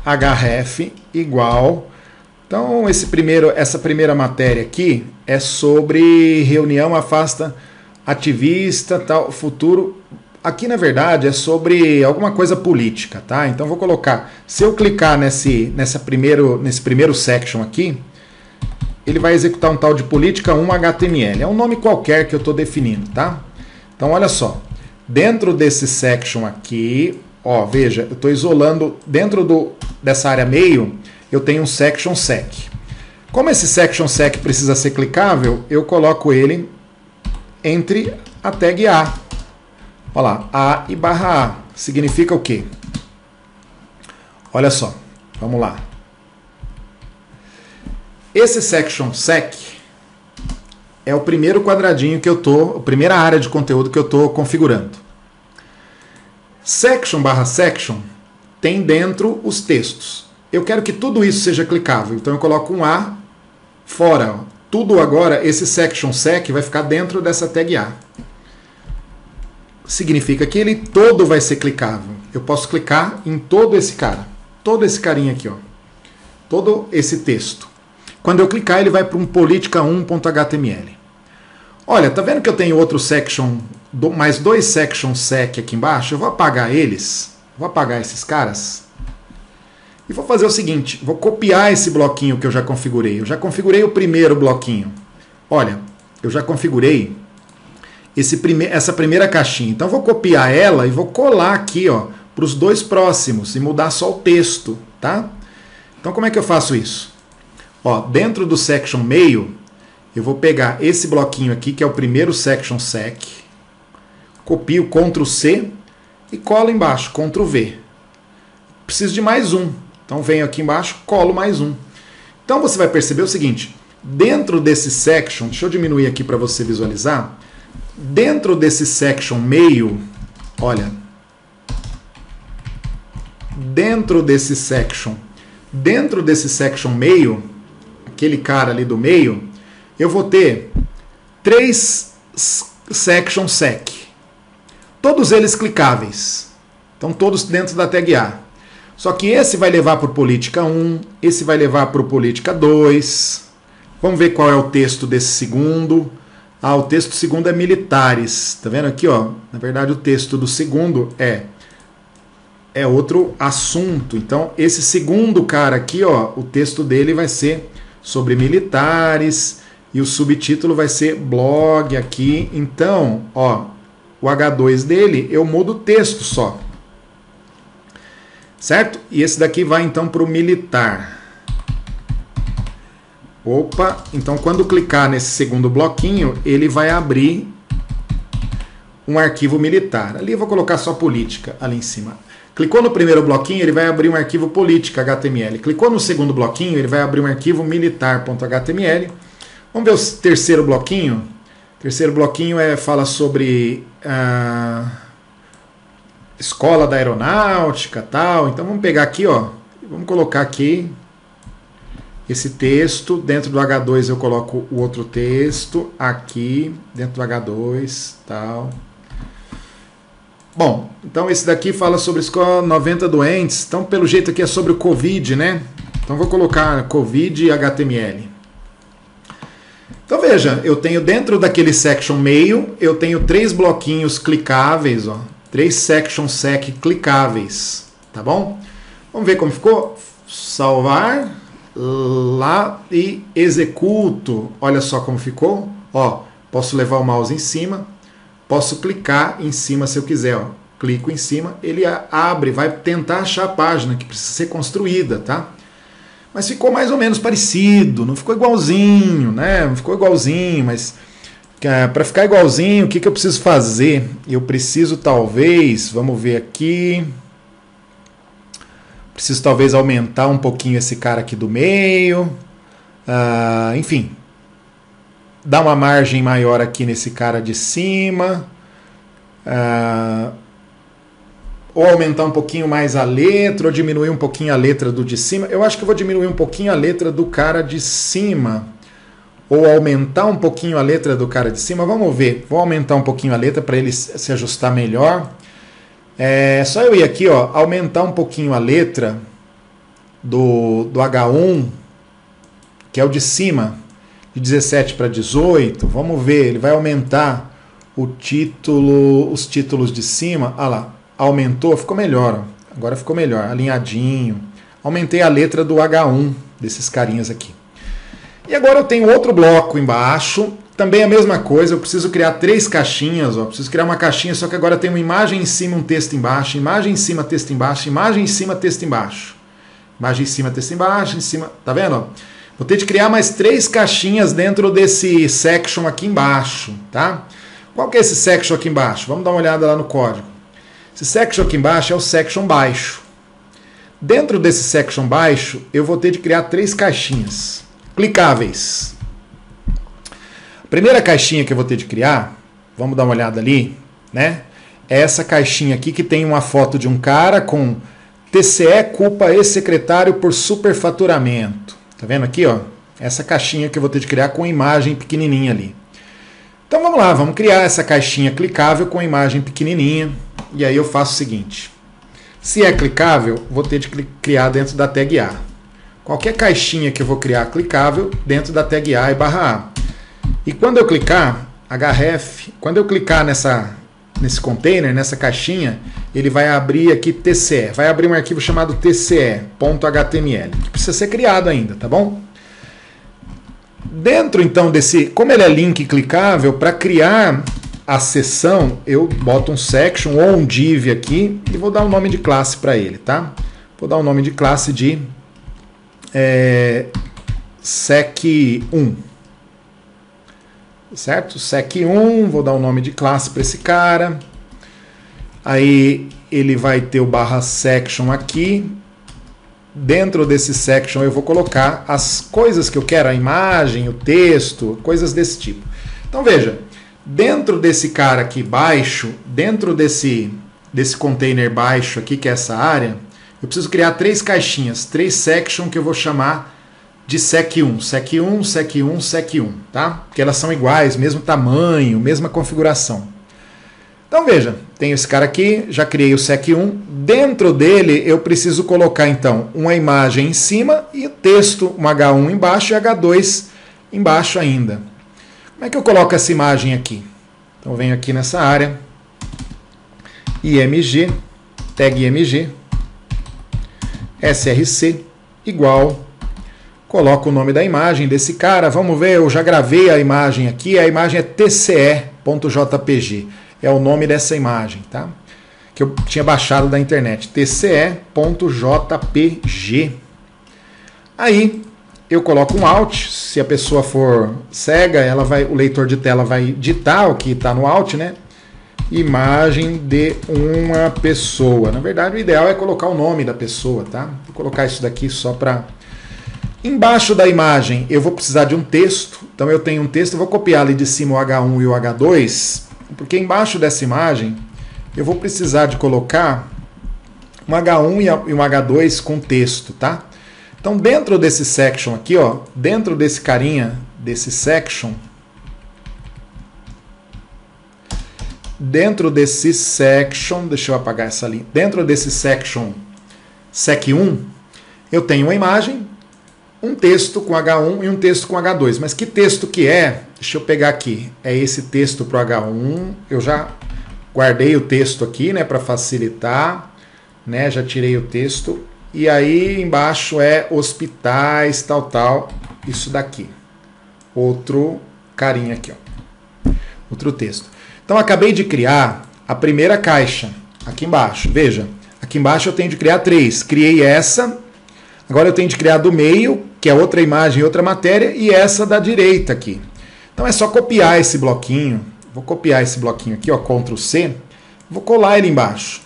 href igual. Então, essa primeira matéria aqui é sobre reunião afasta ativista, tal, futuro. Aqui, na verdade, é sobre alguma coisa política, tá? Então, vou colocar, se eu clicar nesse primeiro section aqui, ele vai executar um tal de política 1 HTML. É um nome qualquer que eu estou definindo, tá? Então, olha só. Dentro desse section aqui, ó, veja, eu estou isolando, dentro dessa área meio, eu tenho um section sec. Como esse section sec precisa ser clicável, eu coloco ele entre a tag A. Olha lá, A e barra A. Significa o quê? Olha só, vamos lá. Esse section sec é o primeiro quadradinho que eu tô, a primeira área de conteúdo que eu estou configurando. Section barra section tem dentro os textos. Eu quero que tudo isso seja clicável, então eu coloco um A fora. Ó. Tudo agora, esse section sec vai ficar dentro dessa tag A. Significa que ele todo vai ser clicável. Eu posso clicar em todo esse cara, todo esse carinha aqui, ó, todo esse texto. Quando eu clicar, ele vai para um politica1.html. Olha, tá vendo que eu tenho outro section, mais dois section sec aqui embaixo? Eu vou apagar eles, vou apagar esses caras. E vou fazer o seguinte, vou copiar esse bloquinho que eu já configurei. Eu já configurei o primeiro bloquinho. Olha, eu já configurei essa primeira caixinha. Então, eu vou copiar ela e vou colar aqui, para os dois próximos e mudar só o texto, tá? Então, como é que eu faço isso? Ó, dentro do section meio, eu vou pegar esse bloquinho aqui, que é o primeiro section sec, copio Ctrl C e colo embaixo, Ctrl V. Preciso de mais um. Então venho aqui embaixo, colo mais um. Então você vai perceber o seguinte, dentro desse section, deixa eu diminuir aqui para você visualizar, dentro desse section meio, olha, dentro desse section meio, aquele cara ali do meio, eu vou ter 3 section sec, todos eles clicáveis, então todos dentro da tag A. Só que esse vai levar para o política 1, esse vai levar para o política 2. Vamos ver qual é o texto desse segundo. Ah, o texto do segundo é militares. Tá vendo aqui, ó? Na verdade, o texto do segundo é outro assunto. Então, esse segundo cara aqui, ó, o texto dele vai ser sobre militares e o subtítulo vai ser blog aqui. Então, ó, o H2 dele, eu mudo o texto só. Certo? E esse daqui vai então para o militar. Opa, então quando clicar nesse segundo bloquinho, ele vai abrir um arquivo militar. Ali eu vou colocar só política, ali em cima. Clicou no primeiro bloquinho, ele vai abrir um arquivo política HTML. Clicou no segundo bloquinho, ele vai abrir um arquivo militar.html. Vamos ver o terceiro bloquinho. O terceiro bloquinho fala sobre escola da aeronáutica, tal. Então vamos pegar aqui, ó, vamos colocar aqui esse texto. Dentro do H2 eu coloco o outro texto aqui dentro do H2, tal. Bom, então esse daqui fala sobre escola 90 doentes. Então pelo jeito aqui é sobre o Covid, né? Então vou colocar Covid HTML. Então veja, eu tenho dentro daquele section meio, eu tenho 3 bloquinhos clicáveis, ó. 3 section sec clicáveis, tá bom? Vamos ver como ficou. Salvar lá e executo. Olha só como ficou. Ó, posso levar o mouse em cima, posso clicar em cima se eu quiser. Ó. Clico em cima, ele abre, vai tentar achar a página que precisa ser construída, tá? Mas ficou mais ou menos parecido, não ficou igualzinho, né? Não ficou igualzinho, mas para ficar igualzinho, o que eu preciso fazer? Eu preciso talvez, vamos ver aqui, preciso talvez aumentar um pouquinho esse cara aqui do meio, enfim, dar uma margem maior aqui nesse cara de cima, ou aumentar um pouquinho mais a letra, ou diminuir um pouquinho a letra do de cima. Eu acho que eu vou diminuir um pouquinho a letra do cara de cima, ou aumentar um pouquinho a letra do cara de cima. Vamos ver. Vou aumentar um pouquinho a letra para ele se ajustar melhor. Só eu ir aqui, ó, aumentar um pouquinho a letra do H1, que é o de cima, de 17 para 18. Vamos ver, ele vai aumentar os títulos de cima. Ah lá, aumentou, ficou melhor. Ó. Agora ficou melhor, alinhadinho. Aumentei a letra do H1 desses carinhas aqui. E agora eu tenho outro bloco embaixo, também a mesma coisa, eu preciso criar 3 caixinhas, ó, preciso criar uma caixinha, só que agora tem uma imagem em cima, um texto embaixo, imagem em cima, texto embaixo, imagem em cima, texto embaixo. Imagem em cima, texto embaixo, em cima, tá vendo? Ó? Vou ter de criar mais 3 caixinhas dentro desse section aqui embaixo, tá? Qual que é esse section aqui embaixo? Vamos dar uma olhada lá no código. Esse section aqui embaixo é o section baixo. Dentro desse section baixo, eu vou ter de criar 3 caixinhas clicáveis. A primeira caixinha que eu vou ter de criar, vamos dar uma olhada ali, né? É essa caixinha aqui que tem uma foto de um cara com TCE culpa ex-secretário por superfaturamento. Tá vendo aqui, ó? Essa caixinha que eu vou ter de criar com imagem pequenininha ali. Então vamos lá, vamos criar essa caixinha clicável com imagem pequenininha. E aí eu faço o seguinte. Se é clicável, vou ter de criar dentro da tag A. Qualquer caixinha que eu vou criar clicável dentro da tag A e /A. E quando eu clicar, href, quando eu clicar nesse container, nessa caixinha, ele vai abrir aqui TCE. Vai abrir um arquivo chamado tce.html, que precisa ser criado ainda, tá bom? Dentro então desse, como ele é link clicável, para criar a seção, eu boto um section ou um div aqui e vou dar um nome de classe para ele, tá? Vou dar um nome de classe de sec1, certo? Sec1, vou dar um nome de classe para esse cara. Aí ele vai ter o /section aqui. dentro desse section eu vou colocar as coisas que eu quero, a imagem, o texto, coisas desse tipo. Então veja, dentro desse cara aqui baixo, dentro desse container baixo aqui, que é essa área, eu preciso criar 3 caixinhas, 3 sections que eu vou chamar de sec1, sec1, sec1, sec1, tá? Porque elas são iguais, mesmo tamanho, mesma configuração. Então veja, tenho esse cara aqui, já criei o sec1, dentro dele eu preciso colocar então uma imagem em cima e o texto, um H1 embaixo e H2 embaixo ainda. Como é que eu coloco essa imagem aqui? Então eu venho aqui nessa área, img, tag img, src, igual, coloco o nome da imagem desse cara, vamos ver, eu já gravei a imagem aqui, a imagem é tce.jpg, é o nome dessa imagem, tá? Que eu tinha baixado da internet, tce.jpg. Aí eu coloco um Alt, se a pessoa for cega, o leitor de tela vai ditar o que está no Alt, né? Imagem de uma pessoa. Na verdade, o ideal é colocar o nome da pessoa, tá? Vou colocar isso daqui só para... Embaixo da imagem eu vou precisar de um texto, então eu tenho um texto, eu vou copiar ali de cima o H1 e o H2, porque embaixo dessa imagem eu vou precisar de colocar um H1 e um H2 com texto, tá? Então dentro desse section aqui, ó, dentro desse carinha, desse section, deixa eu apagar essa linha, dentro desse section sec1, eu tenho uma imagem, um texto com H1 e um texto com H2. Mas que texto que é? Deixa eu pegar aqui. É esse texto para o H1. Eu já guardei o texto aqui, né, para facilitar. Né, já tirei o texto. E aí embaixo é hospitais, tal. Isso daqui. Outro carinha aqui, ó. Outro texto. Então acabei de criar a primeira caixa aqui embaixo. Veja, aqui embaixo eu tenho de criar 3. Criei essa. Agora eu tenho de criar do meio, que é outra imagem, outra matéria, e essa da direita aqui. Então é só copiar esse bloquinho. Vou copiar esse bloquinho aqui, ó, Ctrl C. Vou colar ele embaixo.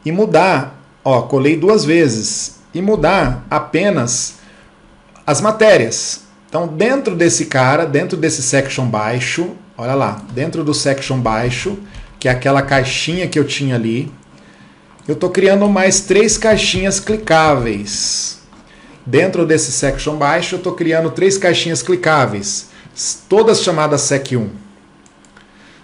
E mudar, ó, colei 2 vezes. E mudar apenas as matérias. Então dentro desse cara, dentro desse section baixo, olha lá, dentro do section baixo, que é aquela caixinha que eu tinha ali, eu estou criando mais 3 caixinhas clicáveis. Dentro desse section baixo, eu estou criando 3 caixinhas clicáveis, todas chamadas sec1.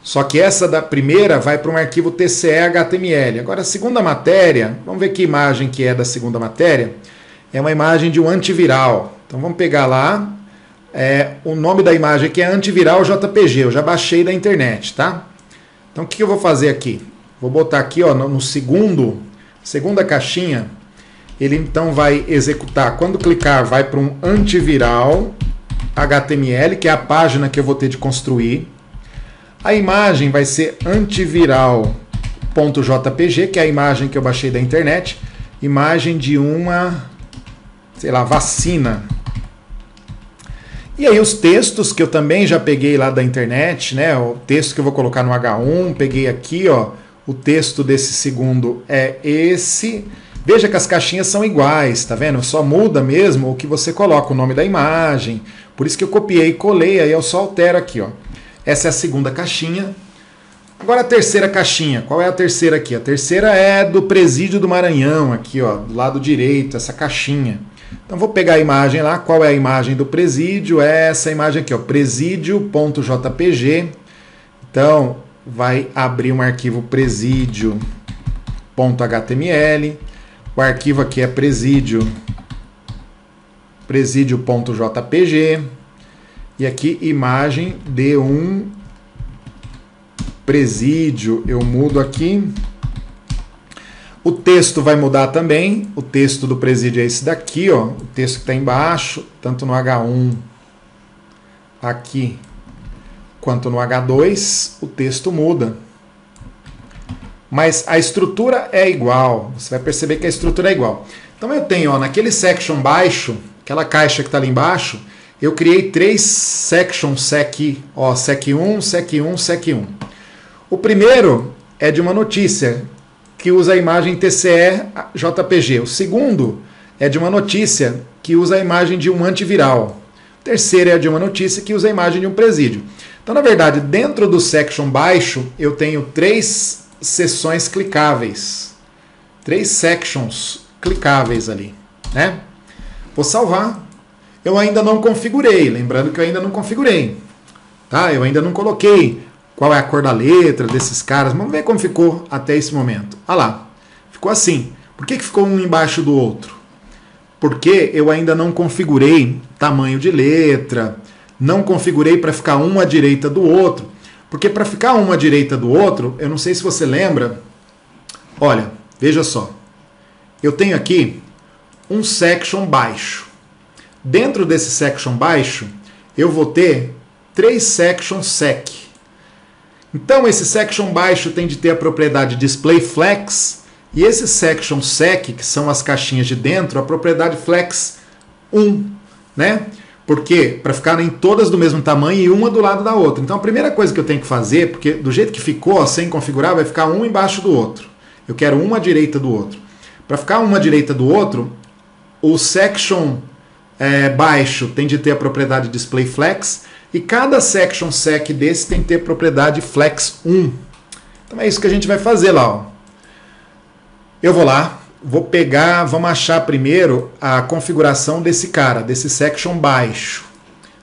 Só que essa da primeira vai para um arquivo tce.html. Agora a segunda matéria, vamos ver que imagem que é da segunda matéria. É uma imagem de um antiviral. Então vamos pegar lá, o nome da imagem aqui é antiviral JPG, eu já baixei da internet, tá? Então o que eu vou fazer aqui? Vou botar aqui, ó, no segunda caixinha, ele então vai executar, quando clicar vai para um antiviral HTML, que é a página que eu vou ter de construir. A imagem vai ser antiviral.jpg, que é a imagem que eu baixei da internet, imagem de uma, sei lá, vacina. E aí os textos que eu também já peguei lá da internet, né, o texto que eu vou colocar no H1, peguei aqui, ó, o texto desse segundo é esse. Veja que as caixinhas são iguais, tá vendo? Só muda mesmo o que você coloca, o nome da imagem. Por isso que eu copiei e colei, aí eu só altero aqui, ó. Essa é a segunda caixinha. Agora a terceira caixinha. Qual é a terceira aqui? A terceira é do Presídio do Maranhão, aqui, ó, do lado direito, essa caixinha. Então vou pegar a imagem lá. Qual é a imagem do presídio? É essa imagem aqui, ó, presídio.jpg. Então vai abrir um arquivo presídio.html. O arquivo aqui é presídio.jpg. E aqui imagem de um presídio. Eu mudo aqui. O texto vai mudar também. O texto do presídio é esse daqui, ó. O texto que está embaixo, tanto no H1 aqui quanto no H2, o texto muda. Mas a estrutura é igual. Você vai perceber que a estrutura é igual. Então eu tenho, ó, naquele section baixo, aquela caixa que está ali embaixo, eu criei 3 sections sec, ó, sec1, sec1, sec1. O primeiro é de uma notícia, que usa a imagem TCE JPG. O segundo é de uma notícia que usa a imagem de um antiviral. O terceiro é de uma notícia que usa a imagem de um presídio. Então, na verdade, dentro do section baixo, eu tenho 3 seções clicáveis. 3 sections clicáveis ali, né? Vou salvar. Eu ainda não configurei, lembrando que eu ainda não configurei. Tá? Eu ainda não coloquei qual é a cor da letra desses caras. Vamos ver como ficou até esse momento. Olha lá, ficou assim. Por que ficou um embaixo do outro? Porque eu ainda não configurei tamanho de letra, não configurei para ficar um à direita do outro. Porque para ficar um à direita do outro, eu não sei se você lembra, olha, veja só. Eu tenho aqui um section baixo. Dentro desse section baixo, eu vou ter 3 sections sec. Então, esse section baixo tem de ter a propriedade display flex, e esse section sec, que são as caixinhas de dentro, a propriedade flex 1, né? Porque para ficarem todas do mesmo tamanho e uma do lado da outra. Então, a primeira coisa que eu tenho que fazer, porque do jeito que ficou, ó, sem configurar, vai ficar um embaixo do outro. Eu quero uma à direita do outro. Para ficar uma à direita do outro, o section baixo tem de ter a propriedade display flex, e cada section sec desse tem que ter propriedade flex 1. Então é isso que a gente vai fazer lá. Ó. Eu vou lá, vou pegar, vamos achar primeiro a configuração desse cara, desse section baixo.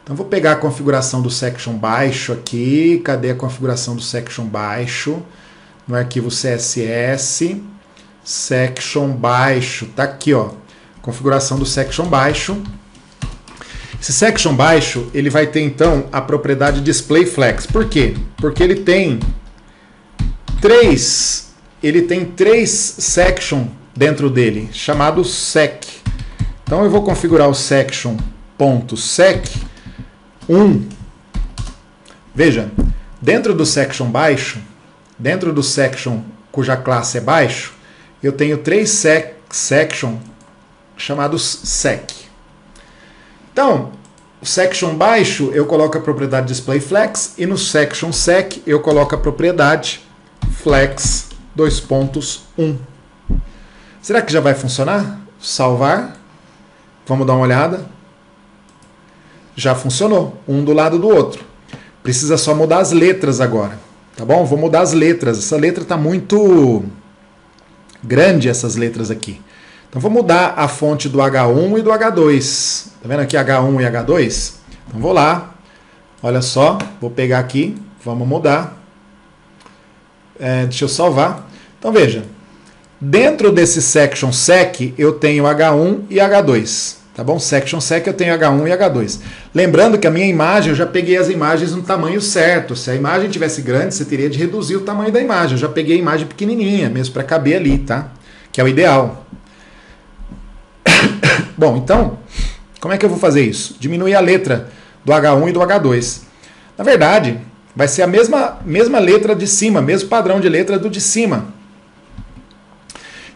Então vou pegar a configuração do section baixo aqui. Cadê a configuração do section baixo? No arquivo CSS, section baixo, tá aqui, ó. Configuração do section baixo. Esse section baixo, ele vai ter então a propriedade display flex. Por quê? Porque ele tem 3 section dentro dele, chamado sec. Então eu vou configurar o section.sec 1. Veja, dentro do section baixo, dentro do section cuja classe é baixo, eu tenho 3 section chamados sec. Então, o section baixo eu coloco a propriedade display flex, e no section sec eu coloco a propriedade flex 2.1. Será que já vai funcionar? Salvar. Vamos dar uma olhada. Já funcionou, um do lado do outro. Precisa só mudar as letras agora, tá bom? Vou mudar as letras. Essa letra está muito grande, essas letras aqui. Então vou mudar a fonte do H1 e do H2. Tá vendo aqui H1 e H2? Então vou lá. Olha só, vou pegar aqui, vamos mudar. Deixa eu salvar. Então veja, dentro desse section sec eu tenho H1 e H2. Tá bom? Section sec eu tenho H1 e H2. Lembrando que a minha imagem, eu já peguei as imagens no tamanho certo. Se a imagem tivesse grande, você teria de reduzir o tamanho da imagem. Eu já peguei a imagem pequenininha, mesmo para caber ali, tá? Que é o ideal. Bom, então, como é que eu vou fazer isso? Diminuir a letra do H1 e do H2. Na verdade, vai ser a mesma letra de cima, mesmo padrão de letra do de cima.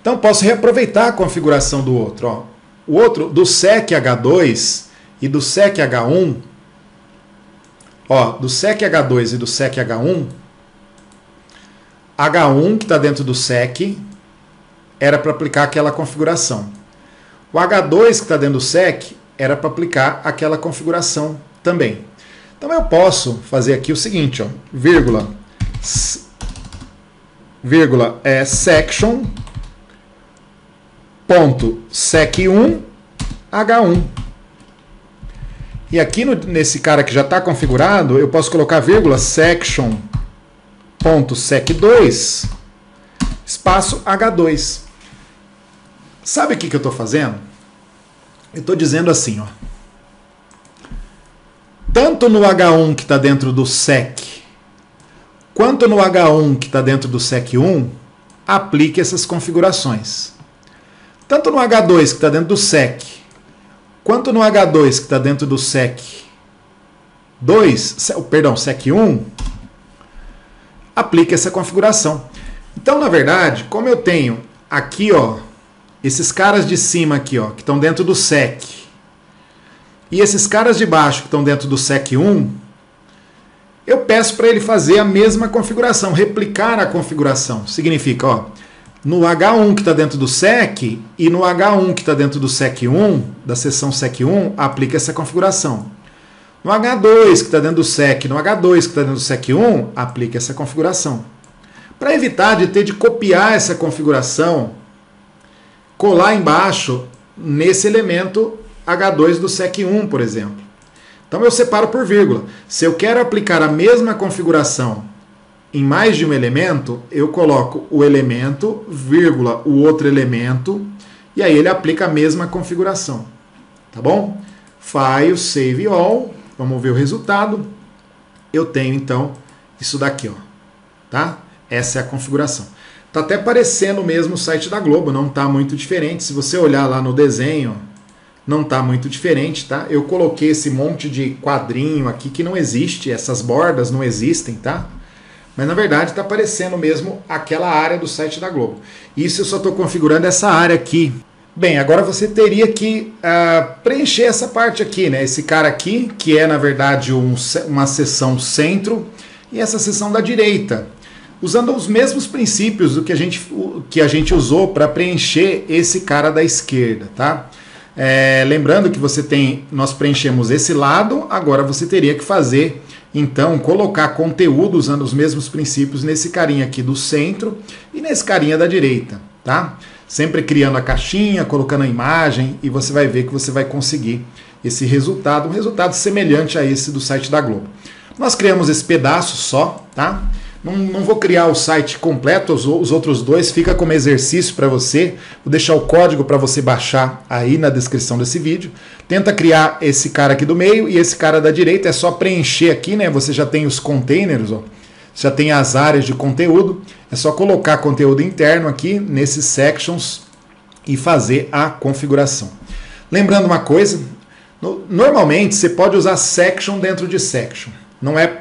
Então, posso reaproveitar a configuração do outro. Ó. O outro, do sec H2 e do sec H1, ó, do sec H2 e do sec H1, H1 que está dentro do sec era para aplicar aquela configuração. O H2 que está dentro do sec era para aplicar aquela configuração também. Então eu posso fazer aqui o seguinte, ó, vírgula section ponto sec1 H1. E aqui nesse cara que já está configurado, eu posso colocar vírgula section ponto sec2 espaço H2. Sabe o que eu estou fazendo? Eu estou dizendo assim, ó. Tanto no H1 que está dentro do sec, quanto no H1 que está dentro do sec1, aplique essas configurações. Tanto no H2 que está dentro do sec, quanto no H2 que está dentro do sec1, aplique essa configuração. Então, na verdade, como eu tenho aqui, ó, esses caras de cima aqui, ó, que estão dentro do sec, e esses caras de baixo que estão dentro do sec1, eu peço para ele fazer a mesma configuração, replicar a configuração. Significa, ó, no H1 que está dentro do SEC e no H1 que está dentro do SEC1, da seção SEC1, aplica essa configuração. No H2 que está dentro do SEC, no H2 que está dentro do SEC1, aplica essa configuração. Para evitar de ter de copiar essa configuração, colar embaixo nesse elemento H2 do SEC1, por exemplo. Então eu separo por vírgula. Se eu quero aplicar a mesma configuração em mais de um elemento, eu coloco o elemento, vírgula, o outro elemento, e aí ele aplica a mesma configuração. Tá bom? File, Save All, vamos ver o resultado. Eu tenho então isso daqui, ó. Tá? Essa é a configuração. Tá até parecendo mesmo o site da Globo, não tá muito diferente. Se você olhar lá no desenho, não tá muito diferente, tá? Eu coloquei esse monte de quadrinho aqui que não existe, essas bordas não existem, tá? Mas na verdade está aparecendo mesmo aquela área do site da Globo. Isso eu só estou configurando essa área aqui. Bem, agora você teria que preencher essa parte aqui, né? Esse cara aqui, que é na verdade uma seção centro, e essa seção da direita, usando os mesmos princípios do que a gente usou para preencher esse cara da esquerda, tá? Lembrando que nós preenchemos esse lado, agora você teria que fazer, então, colocar conteúdo usando os mesmos princípios nesse carinha aqui do centro e nesse carinha da direita, tá? Sempre criando a caixinha, colocando a imagem, e você vai ver que você vai conseguir esse resultado, um resultado semelhante a esse do site da Globo. Nós criamos esse pedaço só, tá? Não vou criar o site completo, os outros dois fica como exercício para você. Vou deixar o código para você baixar aí na descrição desse vídeo. Tenta criar esse cara aqui do meio e esse cara da direita. É só preencher aqui, né? Você já tem os containers, ó. Já tem as áreas de conteúdo. É só colocar conteúdo interno aqui nesses sections e fazer a configuração. Lembrando uma coisa, normalmente você pode usar section dentro de section.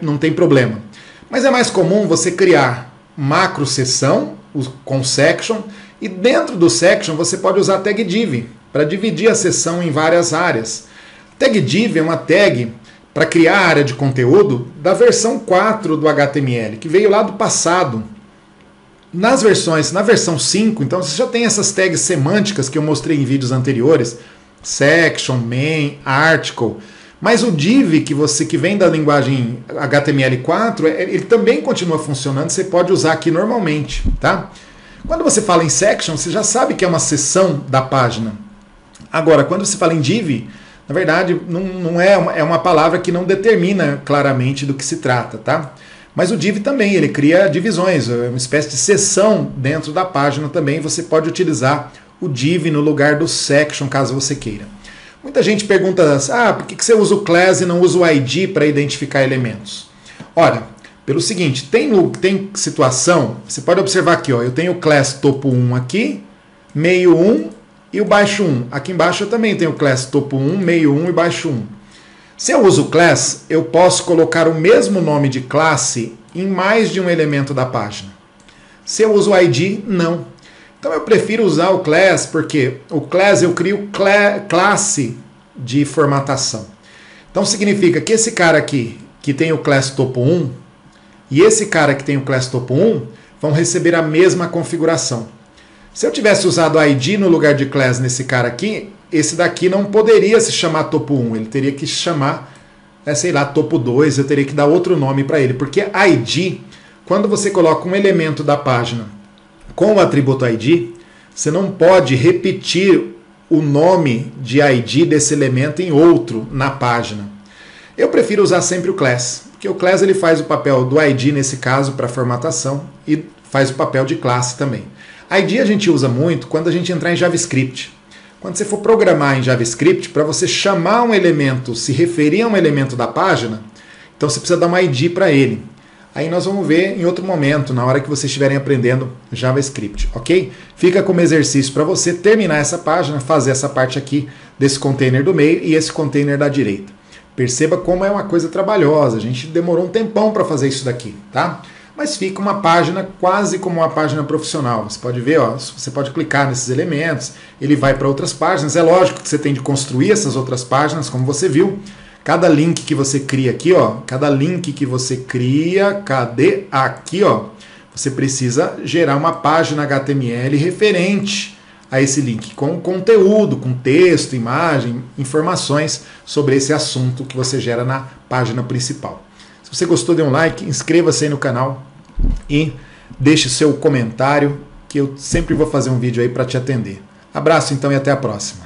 Não tem problema. Mas é mais comum você criar macro seção com section, e dentro do section você pode usar tag div para dividir a seção em várias áreas. Tag div é uma tag para criar área de conteúdo da versão 4 do HTML, que veio lá do passado. Na versão 5, então você já tem essas tags semânticas que eu mostrei em vídeos anteriores, section, main, article. Mas o div que vem da linguagem HTML4, ele também continua funcionando, você pode usar aqui normalmente, tá? Quando você fala em section, você já sabe que é uma seção da página. Agora, quando você fala em div, na verdade, não é uma palavra que não determina claramente do que se trata, tá? Mas o div também, ele cria divisões, é uma espécie de seção dentro da página também. Você pode utilizar o div no lugar do section, caso você queira. Muita gente pergunta, por que você usa o class e não usa o ID para identificar elementos? Olha, pelo seguinte, tem situação, você pode observar aqui, ó, eu tenho o class topo 1 aqui, meio 1 e o baixo 1. Aqui embaixo eu também tenho o class topo 1, meio 1 e baixo 1. Se eu uso o class, eu posso colocar o mesmo nome de classe em mais de um elemento da página. Se eu uso o ID, não. Então eu prefiro usar o class, porque o class eu crio classe de formatação. Então significa que esse cara aqui, que tem o class topo 1, e esse cara que tem o class topo 1, vão receber a mesma configuração. Se eu tivesse usado ID no lugar de class nesse cara aqui, esse daqui não poderia se chamar topo 1, ele teria que se chamar, sei lá, topo 2, eu teria que dar outro nome para ele, porque ID, quando você coloca um elemento da página com o atributo ID, você não pode repetir o nome de ID desse elemento em outro na página. Eu prefiro usar sempre o class, porque o class ele faz o papel do ID nesse caso para formatação e faz o papel de classe também. ID a gente usa muito quando a gente entrar em JavaScript. Quando você for programar em JavaScript, para você chamar um elemento, se referir a um elemento da página, então você precisa dar um ID para ele. Aí nós vamos ver em outro momento, na hora que vocês estiverem aprendendo JavaScript, ok? Fica como exercício para você terminar essa página, fazer essa parte aqui desse container do meio e esse container da direita. Perceba como é uma coisa trabalhosa, a gente demorou um tempão para fazer isso daqui, tá? Mas fica uma página quase como uma página profissional. Você pode ver, ó, você pode clicar nesses elementos, ele vai para outras páginas. É lógico que você tem de construir essas outras páginas, como você viu. Cada link que você cria aqui, ó, cada link que você cria, cadê? Aqui, ó, você precisa gerar uma página HTML referente a esse link, com conteúdo, com texto, imagem, informações sobre esse assunto que você gera na página principal. Se você gostou, dê um like, inscreva-se aí no canal e deixe seu comentário, que eu sempre vou fazer um vídeo aí para te atender. Abraço então e até a próxima.